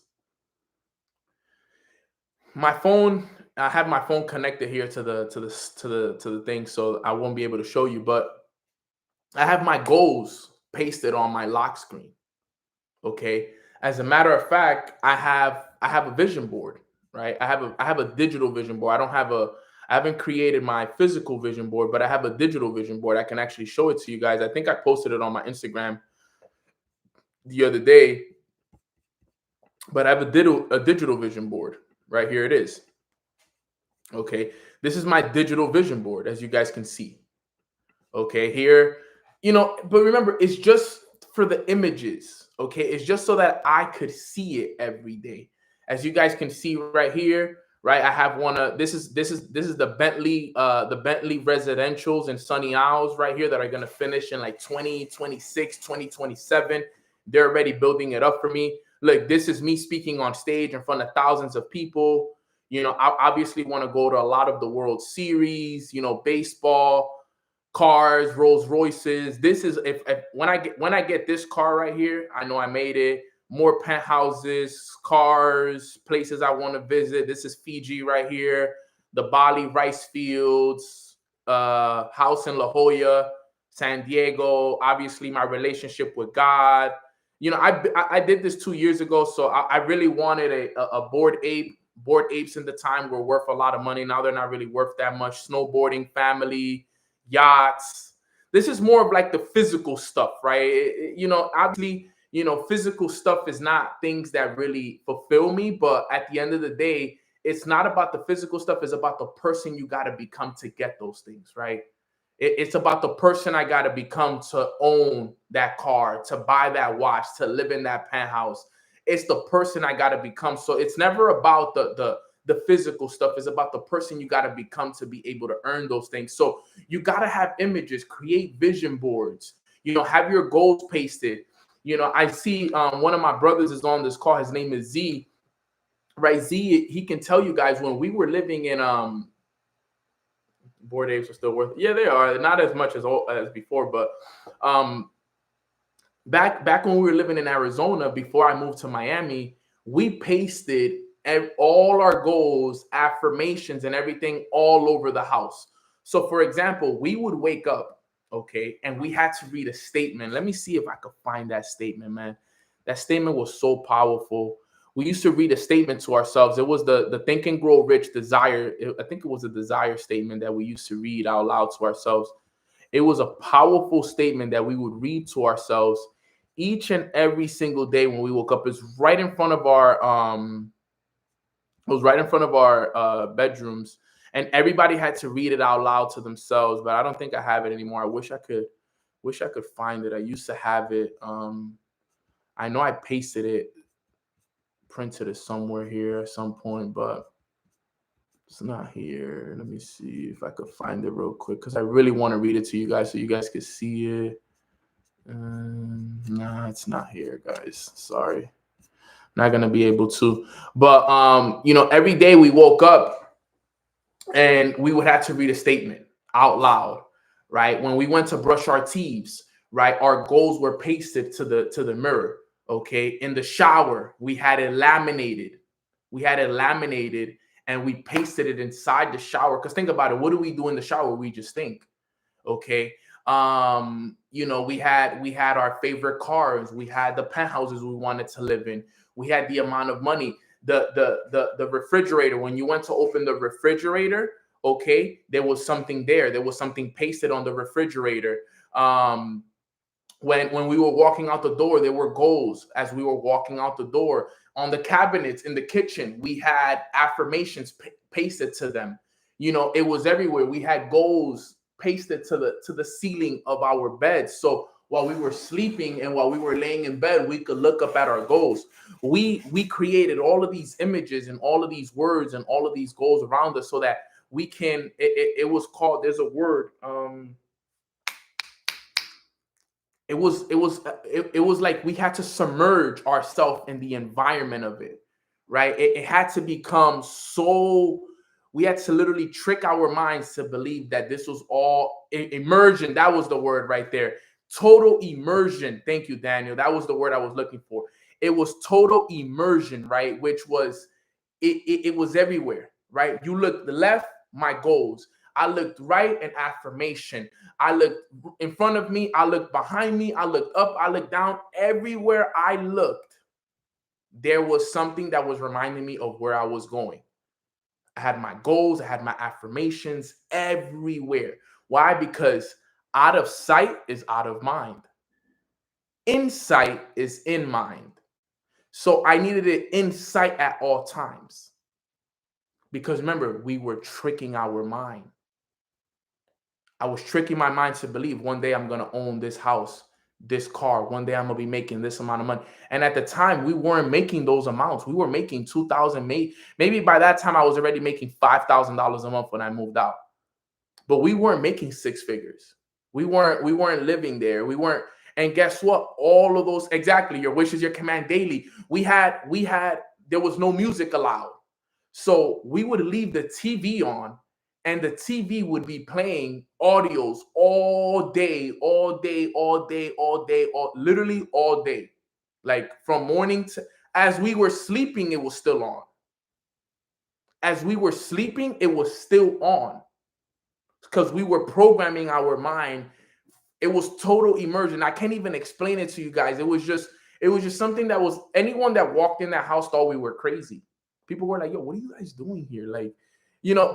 My phone, I have my phone connected here to the thing, so I won't be able to show you, but I have my goals pasted on my lock screen. Okay. As a matter of fact, I have a vision board, right? I have a digital vision board. I haven't created my physical vision board, but I have a digital vision board. I can actually show it to you guys. I think I posted it on my Instagram the other day, but I have a digital vision board. Right here it is. Okay. This is my digital vision board, as you guys can see. Okay, here, but remember, it's just for the images. Okay, it's just so that I could see it every day. As you guys can see right here, right? I have one of this is the Bentley residentials in Sunny Isles right here that are gonna finish in like 2026, 2027. They're already building it up for me. Look, this is me speaking on stage in front of thousands of people. I obviously want to go to a lot of the World Series, baseball, cars, Rolls Royces. This is if when I get this car right here, I know I made it. More penthouses, cars, places I want to visit. This is Fiji right here. the Bali rice fields, house in La Jolla, San Diego, obviously my relationship with God. I did this 2 years ago, so I really wanted a board ape. Board apes in the time were worth a lot of money. Now they're not really worth that much. Snowboarding, family, yachts. This is more of like the physical stuff, right? Obviously, physical stuff is not things that really fulfill me. But at the end of the day, it's not about the physical stuff. It's about the person you got to become to get those things, right? It's about the person I got to become to own that car, to buy that watch, to live in that penthouse. It's the person I got to become. So it's never about the physical stuff. It's about the person you got to become to be able to earn those things. So you got to have images, create vision boards, have your goals pasted. I see one of my brothers is on this call. His name is Z, right? Z, he can tell you guys when we were living in board apes are still worth it. Yeah, they are. Not as much as before, but back when we were living in Arizona before I moved to Miami, we pasted all our goals, affirmations, and everything all over the house. So, for example, we would wake up, okay, and we had to read a statement. Let me see if I could find that statement, man. That statement was so powerful. We used to read a statement to ourselves. It was the Think and Grow Rich desire. I think it was a desire statement that we used to read out loud to ourselves. It was a powerful statement that we would read to ourselves each and every single day when we woke up. It's right in front of our bedrooms, and everybody had to read it out loud to themselves. But I don't think I have it anymore. I wish I could find it. I used to have it. I know I pasted it, printed it somewhere here at some point, but it's not here. Let me see if I could find it real quick, because I really want to read it to you guys so you guys can see it. Nah, it's not here, guys. Sorry, not gonna be able to. But every day we woke up and we would have to read a statement out loud, right? When we went to brush our teeth, right, our goals were pasted to the mirror. Okay, in the shower we had it laminated. And we pasted it inside the shower. Because think about it, what do we do in the shower? We just think. Okay. We had our favorite cars, we had the penthouses we wanted to live in, we had the amount of money, the refrigerator. When you went to open the refrigerator, okay, there was something there. There was something pasted on the refrigerator. When we were walking out the door, there were goals as we were walking out the door. On the cabinets in the kitchen, we had affirmations pasted to them. It was everywhere. We had goals pasted to the ceiling of our beds. So while we were sleeping and while we were laying in bed, we could look up at our goals. We created all of these images and all of these words and all of these goals around us so that we can. It was called. There's a word. It was like we had to submerge ourselves in the environment of it, right? It had to become so. We had to literally trick our minds to believe that this was all immersion. That was the word right there. Total immersion. Thank you, Daniel. That was the word I was looking for. It was total immersion, right? Which was it was everywhere, right? You look the left, my goals. I looked right, an affirmation. I looked in front of me. I looked behind me. I looked up. I looked down. Everywhere I looked, there was something that was reminding me of where I was going. I had my goals. I had my affirmations everywhere. Why? Because out of sight is out of mind. Insight is in mind. So I needed it in sight at all times. Because remember, we were tricking our mind. I was tricking my mind to believe one day I'm going to own this house, this car. One day I'm going to be making this amount of money. And at the time, we weren't making those amounts. We were making $2,000. Maybe by that time, I was already making $5,000 a month when I moved out. But we weren't making six figures. We weren't living there. We weren't. And guess what? All of those, exactly, your wish is your command daily. There was no music allowed. So we would leave the TV on, and the TV would be playing audios all day, literally all day. Like from morning to, as we were sleeping, it was still on. as we were sleeping, it was still on because we were programming our mind. It was total immersion. I can't even explain it to you guys. It was just something that was, anyone that walked in that house thought we were crazy. People were like, yo, what are you guys doing here? Like,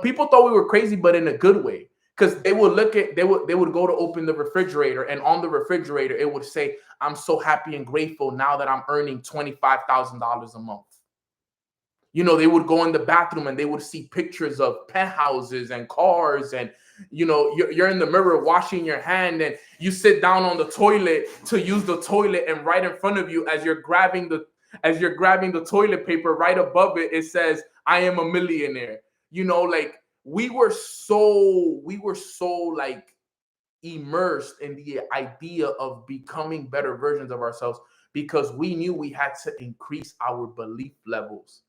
people thought we were crazy, but in a good way. Because they would go to open the refrigerator, and on the refrigerator, it would say, I'm so happy and grateful now that I'm earning $25,000 a month. They would go in the bathroom and they would see pictures of penthouses and cars, and you're in the mirror washing your hand, and you sit down on the toilet to use the toilet, and right in front of you, as you're grabbing the toilet paper, right above it, it says, I am a millionaire. Like, we were so like immersed in the idea of becoming better versions of ourselves, because we knew we had to increase our belief levels.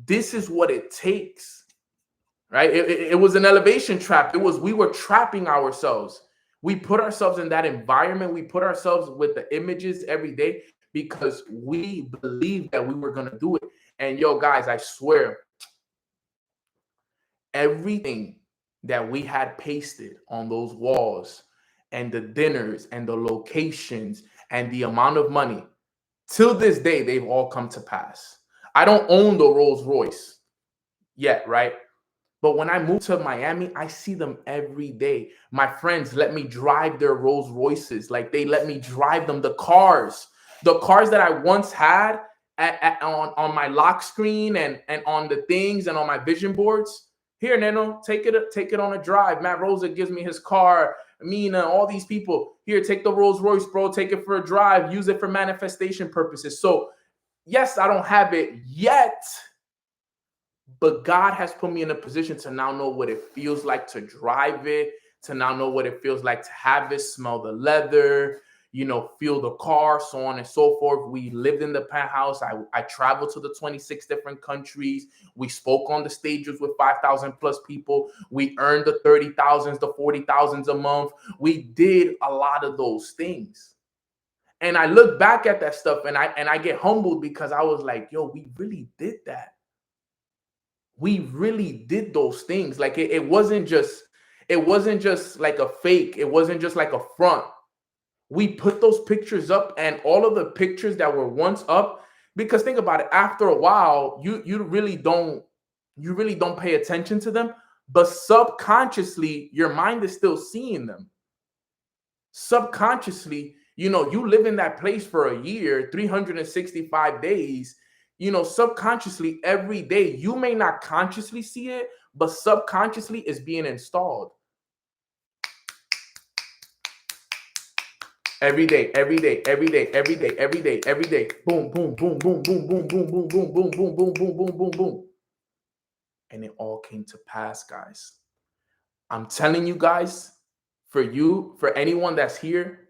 This is what it takes, right? It was an elevation trap. We were trapping ourselves. We put ourselves in that environment. We put ourselves with the images every day because we believed that we were going to do it. And yo, guys, I swear, everything that we had pasted on those walls, and the dinners and the locations and the amount of money, till this day, they've all come to pass. I don't own the Rolls Royce yet, right? But when I moved to Miami, I see them every day. My friends let me drive their Rolls Royces. Like, they let me drive them. The cars that I once had on my lock screen and on the things and on my vision boards. Here, Neno, take it on a drive. Matt Rosa gives me his car. Mina, all these people. Here, take the Rolls Royce, bro. Take it for a drive. Use it for manifestation purposes. So, yes, I don't have it yet, but God has put me in a position to now know what it feels like to drive it, to now know what it feels like to have it, smell the leather, feel the car, so on and so forth. We lived in the penthouse. I traveled to the 26 different countries. We spoke on the stages with 5,000 plus people. We earned the 30,000s, the 40,000s a month. We did a lot of those things. And I look back at that stuff and I get humbled, because I was like, yo, we really did that. We really did those things. Like, it wasn't just like a fake. It wasn't just like a front. We put those pictures up, and all of the pictures that were once up, because think about it, after a while, you really don't pay attention to them, but subconsciously your mind is still seeing them. Subconsciously, you live in that place for a year, 365 days, subconsciously every day. You may not consciously see it, but subconsciously it's being installed. Every day, every day, every day, every day, every day, every day. Boom, boom, boom, boom, boom, boom, boom, boom, boom, boom, boom, boom, boom, boom, boom, boom. And it all came to pass, guys. I'm telling you guys, for anyone that's here,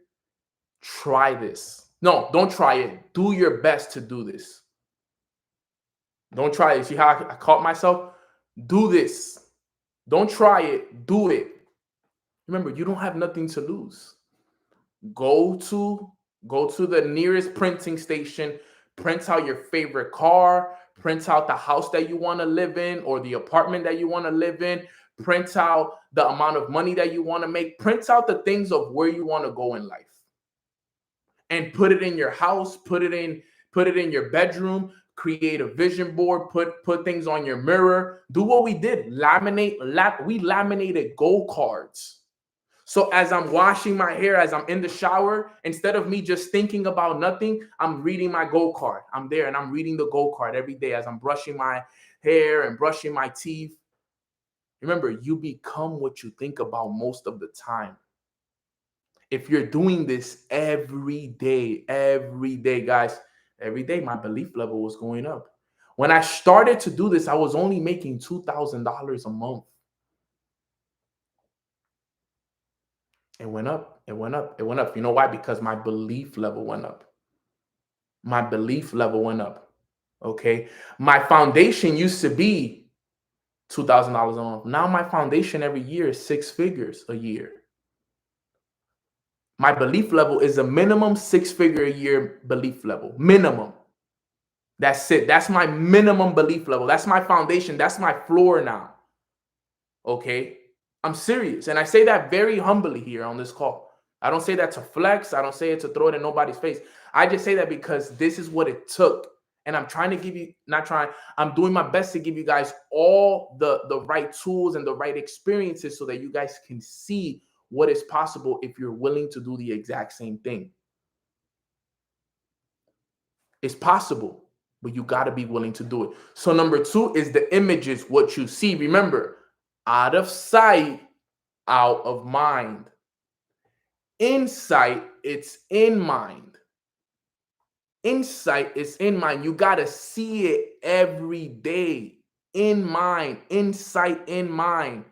try this. No, don't try it. Do your best to do this. Don't try it. See how I caught myself? Do this. Don't try it. Do it. Remember, you don't have nothing to lose. Go to the nearest printing station, print out your favorite car, print out the house that you want to live in or the apartment that you want to live in, print out the amount of money that you want to make, print out the things of where you want to go in life. And put it in your house, put it in your bedroom, create a vision board, put things on your mirror. Do what we did. We laminated gold cards. So as I'm washing my hair, as I'm in the shower, instead of me just thinking about nothing, I'm reading my goal card. I'm there and I'm reading the goal card every day as I'm brushing my hair and brushing my teeth. Remember, you become what you think about most of the time. If you're doing this every day, guys, every day, my belief level was going up. When I started to do this, I was only making $2,000 a month. It went up. It went up. It went up. You know why? Because my belief level went up. My belief level went up. Okay. My foundation used to be $2,000 a month. Now my foundation every year is 6 figures a year. My belief level is a minimum 6-figure a year belief level. Minimum. That's it. That's my minimum belief level. That's my foundation. That's my floor now. Okay? I'm serious. And I say that very humbly here on this call. I don't say that to flex. I don't say it to throw it in nobody's face. I just say that because this is what it took. And I'm trying to give you, not trying, I'm doing my best to give you guys all the right tools and the right experiences so that you guys can see what is possible if you're willing to do the exact same thing. It's possible, but you got to be willing to do it. So number 2 is the images, what you see. Remember, out of sight, out of mind. Insight, it's in mind. Insight is in mind. You got to see it every day. In mind. Insight in mind.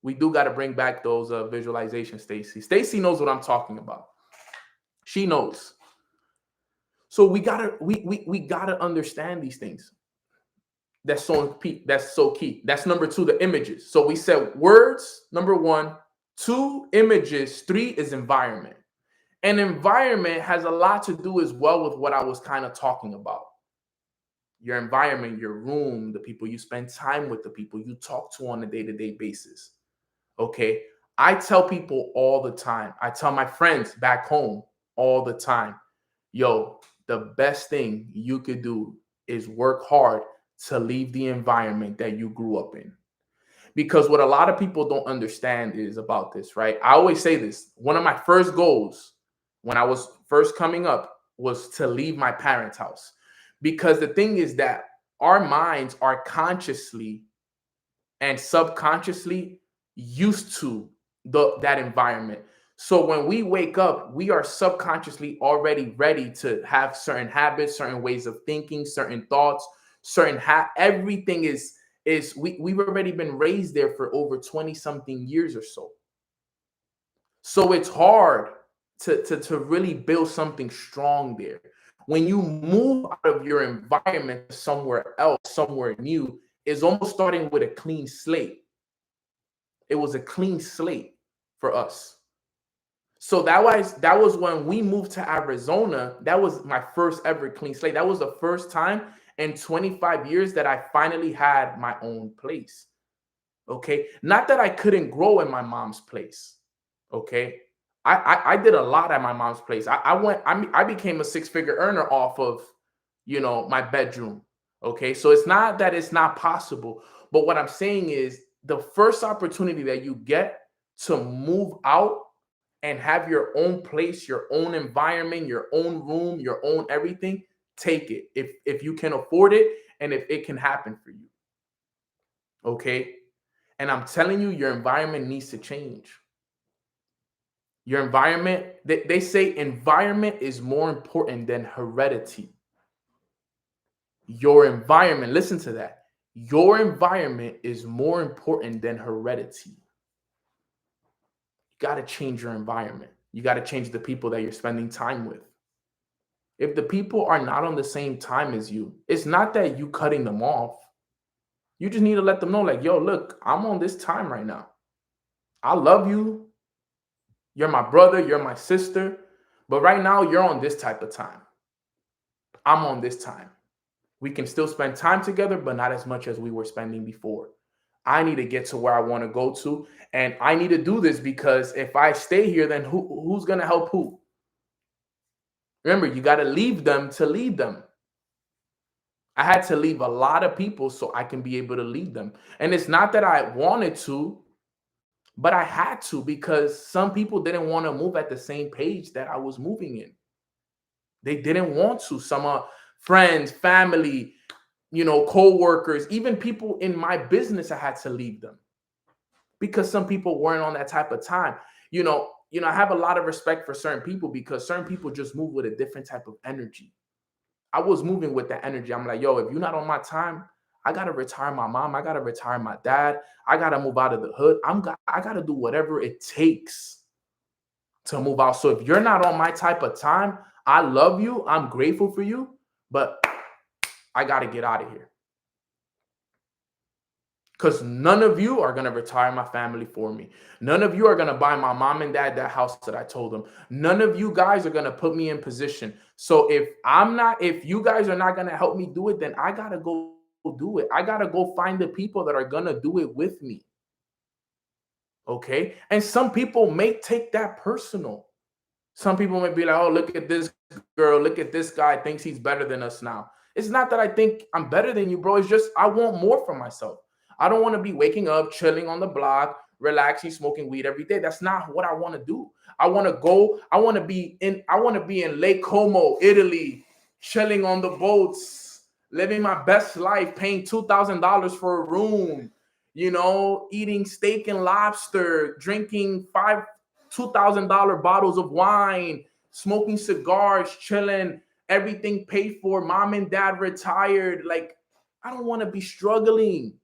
We do got to bring back those visualizations, Stacy. Stacy knows what I'm talking about. She knows. So we gotta understand these things. That's so key. That's number 2, the images. So we said words, number 1, 2, images, 3 is environment. And environment has a lot to do as well with what I was kind of talking about. Your environment, your room, the people you spend time with, the people you talk to on a day-to-day basis. Okay. I tell people all the time. I tell my friends back home all the time, yo, the best thing you could do is work hard to leave the environment that you grew up in. Because what a lot of people don't understand is about this, right? I always say this. One of my first goals when I was first coming up was to leave my parents' house. Because the thing is that our minds are consciously and subconsciously used to that environment. So when we wake up, we are subconsciously already ready to have certain habits, certain ways of thinking, certain thoughts, everything is we've already been raised there for over 20 something years or so. So it's hard to really build something strong there. When you move out of your environment somewhere else, somewhere new, is almost starting with a clean slate. It was a clean slate for us. So that was when we moved to Arizona. That was my first ever clean slate. That was the first time in 25 years that I finally had my own place. Okay. Not that I couldn't grow in my mom's place. Okay. I did a lot at my mom's place. I became a 6-figure earner off of, my bedroom. Okay. So it's not that it's not possible. But what I'm saying is the first opportunity that you get to move out and have your own place, your own environment, your own room, your own everything, take it. If you can afford it and if it can happen for you. Okay? And I'm telling you, your environment needs to change. Your environment, they say environment is more important than heredity. Your environment, listen to that. Your environment is more important than heredity. You got to change your environment. You got to change the people that you're spending time with. If the people are not on the same time as you, it's not that you cutting them off. You just need to let them know, like, yo, look, I'm on this time right now. I love you. You're my brother. You're my sister. But right now, you're on this type of time. I'm on this time. We can still spend time together, but not as much as we were spending before. I need to get to where I want to go to. And I need to do this because if I stay here, then who's going to help who? Remember, you got to leave them to lead them. I had to leave a lot of people so I can be able to lead them. And it's not that I wanted to, but I had to because some people didn't want to move at the same page that I was moving in. They didn't want to. Some friends, family, co-workers, even people in my business, I had to leave them because some people weren't on that type of time. I have a lot of respect for certain people because certain people just move with a different type of energy. I was moving with that energy. I'm like, yo, if you're not on my time, I got to retire my mom. I got to retire my dad. I got to move out of the hood. I got to do whatever it takes to move out. So if you're not on my type of time, I love you. I'm grateful for you, but I got to get out of here. Because none of you are going to retire my family for me. None of you are going to buy my mom and dad that house that I told them. None of you guys are going to put me in position. So if you guys are not going to help me do it, then I got to go do it. I got to go find the people that are going to do it with me. Okay. And some people may take that personal. Some people may be like, oh, look at this girl. Look at this guy. Thinks he's better than us now. It's not that I think I'm better than you, bro. It's just I want more for myself. I don't want to be waking up, chilling on the block, relaxing, smoking weed every day. That's not what I want to do. I want to go. I want to be in Lake Como, Italy, chilling on the boats, living my best life, paying $2,000 for a room, eating steak and lobster, drinking $2,000 bottles of wine, smoking cigars, chilling, everything paid for, mom and dad retired. Like, I don't want to be struggling.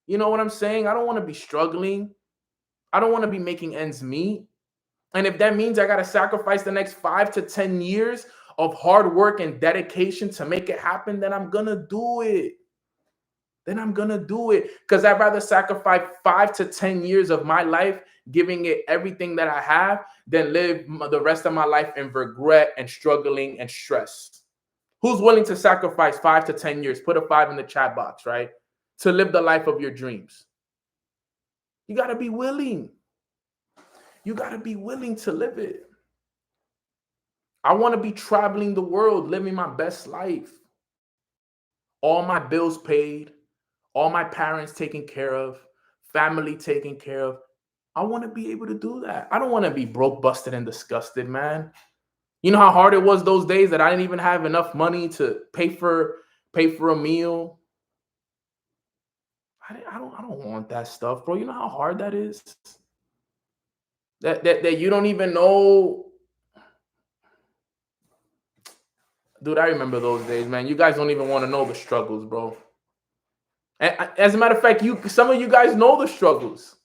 You know what I'm saying? I don't want to be struggling. I don't want to be making ends meet. And if that means I got to sacrifice the next 5 to 10 years of hard work and dedication to make it happen, then I'm going to do it. Because I'd rather sacrifice 5 to 10 years of my life giving it everything that I have than live the rest of my life in regret and struggling and stress. Who's willing to sacrifice 5 to 10 years? Put a 5 in the chat box, right? To live the life of your dreams. You got to be willing. You got to be willing to live it. I want to be traveling the world, living my best life. All my bills paid, all my parents taken care of, family taken care of. I want to be able to do that. I don't want to be broke, busted, and disgusted, man. You know how hard it was those days that I didn't even have enough money to pay for a meal. I don't want that stuff, bro. You know how hard that is? That you don't even know. Dude, I remember those days, man. You guys don't even want to know the struggles, bro. And as a matter of fact, some of you guys know the struggles.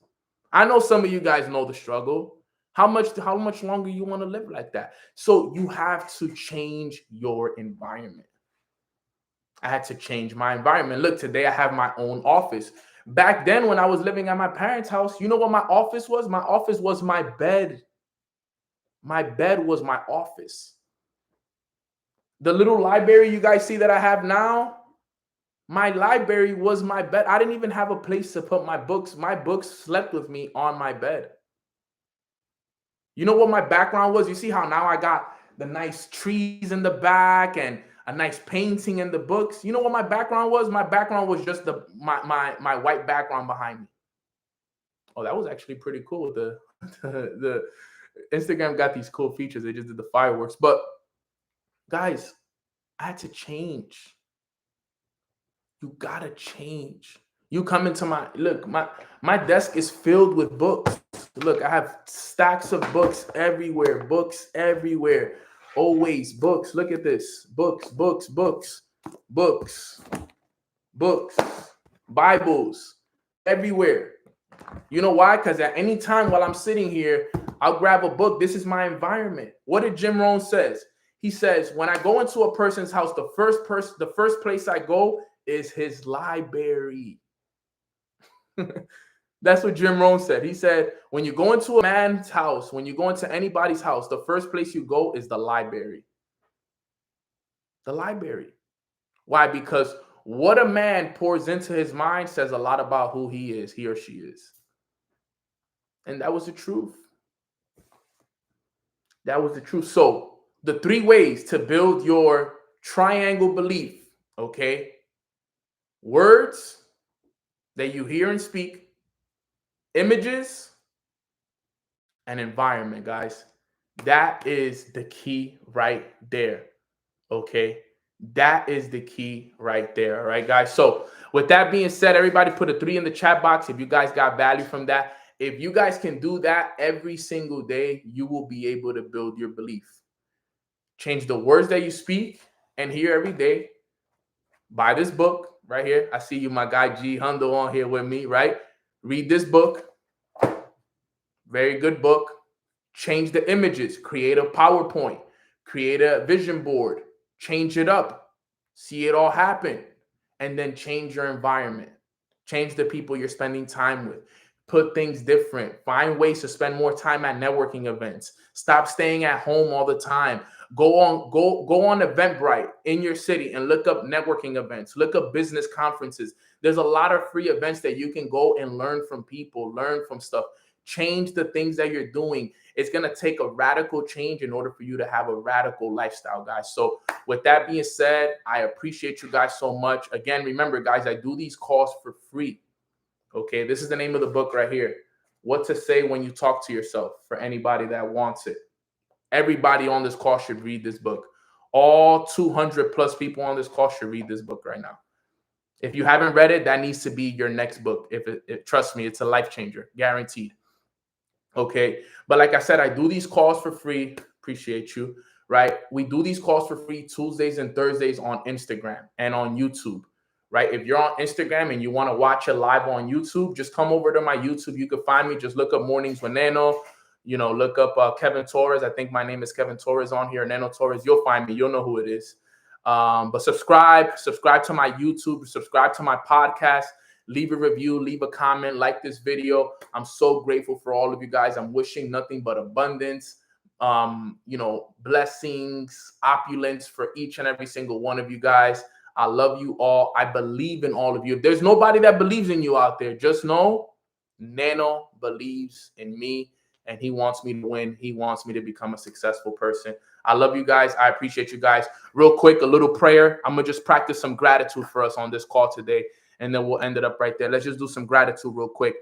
I know some of you guys know the struggle. How much longer you want to live like that? So you have to change your environment. I had to change my environment. Look, today I have my own office. Back then, when I was living at my parents' house, you know what my office was? My office was my bed. My bed was my office. The little library you guys see that I have now, my library was my bed. I didn't even have a place to put my books. My books slept with me on my bed. You know what my background was? You see how now I got the nice trees in the back and a nice painting in the books. You know what my background was? My background was just my white background behind me. Oh, that was actually pretty cool. The Instagram got these cool features. They just did the fireworks. But guys, I had to change. You gotta change. You come into my desk is filled with books. Look, I have stacks of books everywhere. Always books. Look at this. Books. Bibles everywhere. You know why? Because at any time while I'm sitting here, I'll grab a book. This is my environment. What did Jim Rohn says? He says, when I go into a person's house, the first place I go is his library. That's what Jim Rohn said. He said, when you go into a man's house, when you go into anybody's house, the first place you go is the library. The library. Why? Because what a man pours into his mind says a lot about who he is, he or she is. And that was the truth. That was the truth. So the 3 ways to build your triangle belief, okay? Words that you hear and speak, images, and environment, guys. That is the key right there, okay? That is the key right there, all right, guys? So with that being said, everybody put a 3 in the chat box if you guys got value from that. If you guys can do that every single day, you will be able to build your belief. Change the words that you speak and hear every day. Buy this book right here. I see you, my guy G Hundo on here with me, right? Read this book. Very good book. Change the images. Create a PowerPoint. Create a vision board. Change it up. See it all happen. And then change your environment. Change the people you're spending time with. Put things different. Find ways to spend more time at networking events. Stop staying at home all the time. Go on Eventbrite in your city and look up networking events. Look up business conferences. There's a lot of free events that you can go and learn from people, learn from stuff. Change the things that you're doing. It's going to take a radical change in order for you to have a radical lifestyle, guys. So with that being said, I appreciate you guys so much. Again, remember, guys, I do these calls for free. Okay, this is the name of the book right here. What to Say When You Talk to Yourself, for anybody that wants it. Everybody on this call should read this book. All 200 plus people on this call should read this book right now. If you haven't read it, that needs to be your next book. Trust me, it's a life changer, guaranteed. Okay, but like I said, I do these calls for free. Appreciate you, right? We do these calls for free Tuesdays and Thursdays on Instagram and on YouTube, right? If you're on Instagram and you want to watch it live on YouTube, just come over to my YouTube. You can find me. Just look up Mornings with Nano. Look up Kevin Torres. I think my name is Kevin Torres on here. Nano Torres. You'll find me. You'll know who it is. But subscribe to my YouTube. Subscribe to my podcast. Leave a review, leave a comment, like this video. I'm so grateful for all of you guys. I'm wishing nothing but abundance, blessings, opulence for each and every single one of you guys. I love you all. I believe in all of you. If there's nobody that believes in you out there, just know Nano believes in me, and he wants me to win. He wants me to become a successful person. I love you guys. I appreciate you guys. Real quick, a little prayer. I'm going to just practice some gratitude for us on this call today, and then we'll end it up right there. Let's just do some gratitude real quick.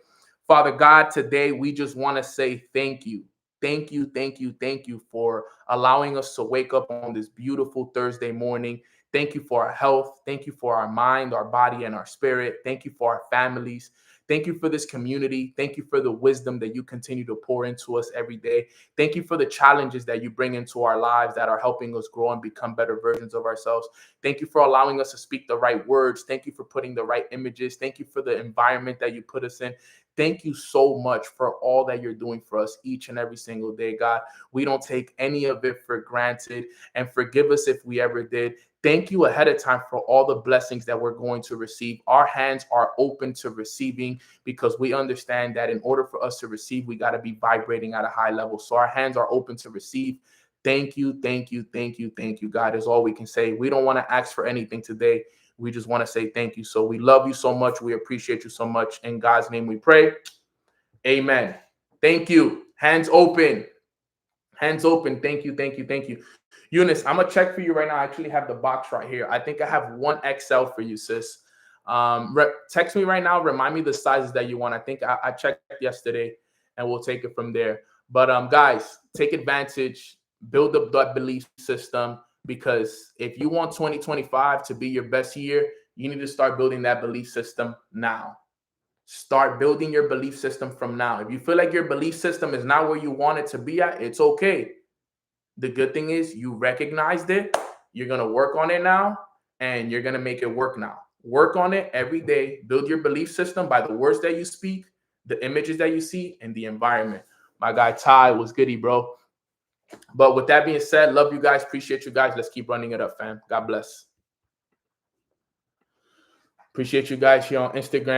Father God, today we just want to say thank you. Thank you, thank you, thank you for allowing us to wake up on this beautiful Thursday morning. Thank you for our health. Thank you for our mind, our body, and our spirit. Thank you for our families. Thank you for this community. Thank you for the wisdom that you continue to pour into us every day. Thank you for the challenges that you bring into our lives that are helping us grow and become better versions of ourselves. Thank you for allowing us to speak the right words. Thank you for putting the right images. Thank you for the environment that you put us in. Thank you so much for all that you're doing for us each and every single day, God. We don't take any of it for granted, and forgive us if we ever did. Thank you ahead of time for all the blessings that we're going to receive. Our hands are open to receiving because we understand that in order for us to receive, we got to be vibrating at a high level. So our hands are open to receive. Thank you, thank you, thank you, thank you, God, is all we can say. We don't want to ask for anything today. We just want to say thank you. So we love you so much. We appreciate you so much. In God's name we pray. Amen. Thank you. Hands open. Hands open. Thank you, thank you, thank you. Eunice, I'm gonna check for you right now. I actually have the box right here. I think I have 1XL for you, sis. Text me right now. Remind me the sizes that you want. I think I checked yesterday, and we'll take it from there. But guys, take advantage. Build up that belief system, because if you want 2025 to be your best year, you need to start building that belief system now. Start building your belief system from now. If you feel like your belief system is not where you want it to be at, it's okay. The good thing is you recognized it. You're going to work on it now, and you're going to make it work now. Work on it every day. Build your belief system by the words that you speak, the images that you see, and the environment. My guy Ty was goody, bro. But with that being said, love you guys. Appreciate you guys. Let's keep running it up, fam. God bless. Appreciate you guys here on Instagram.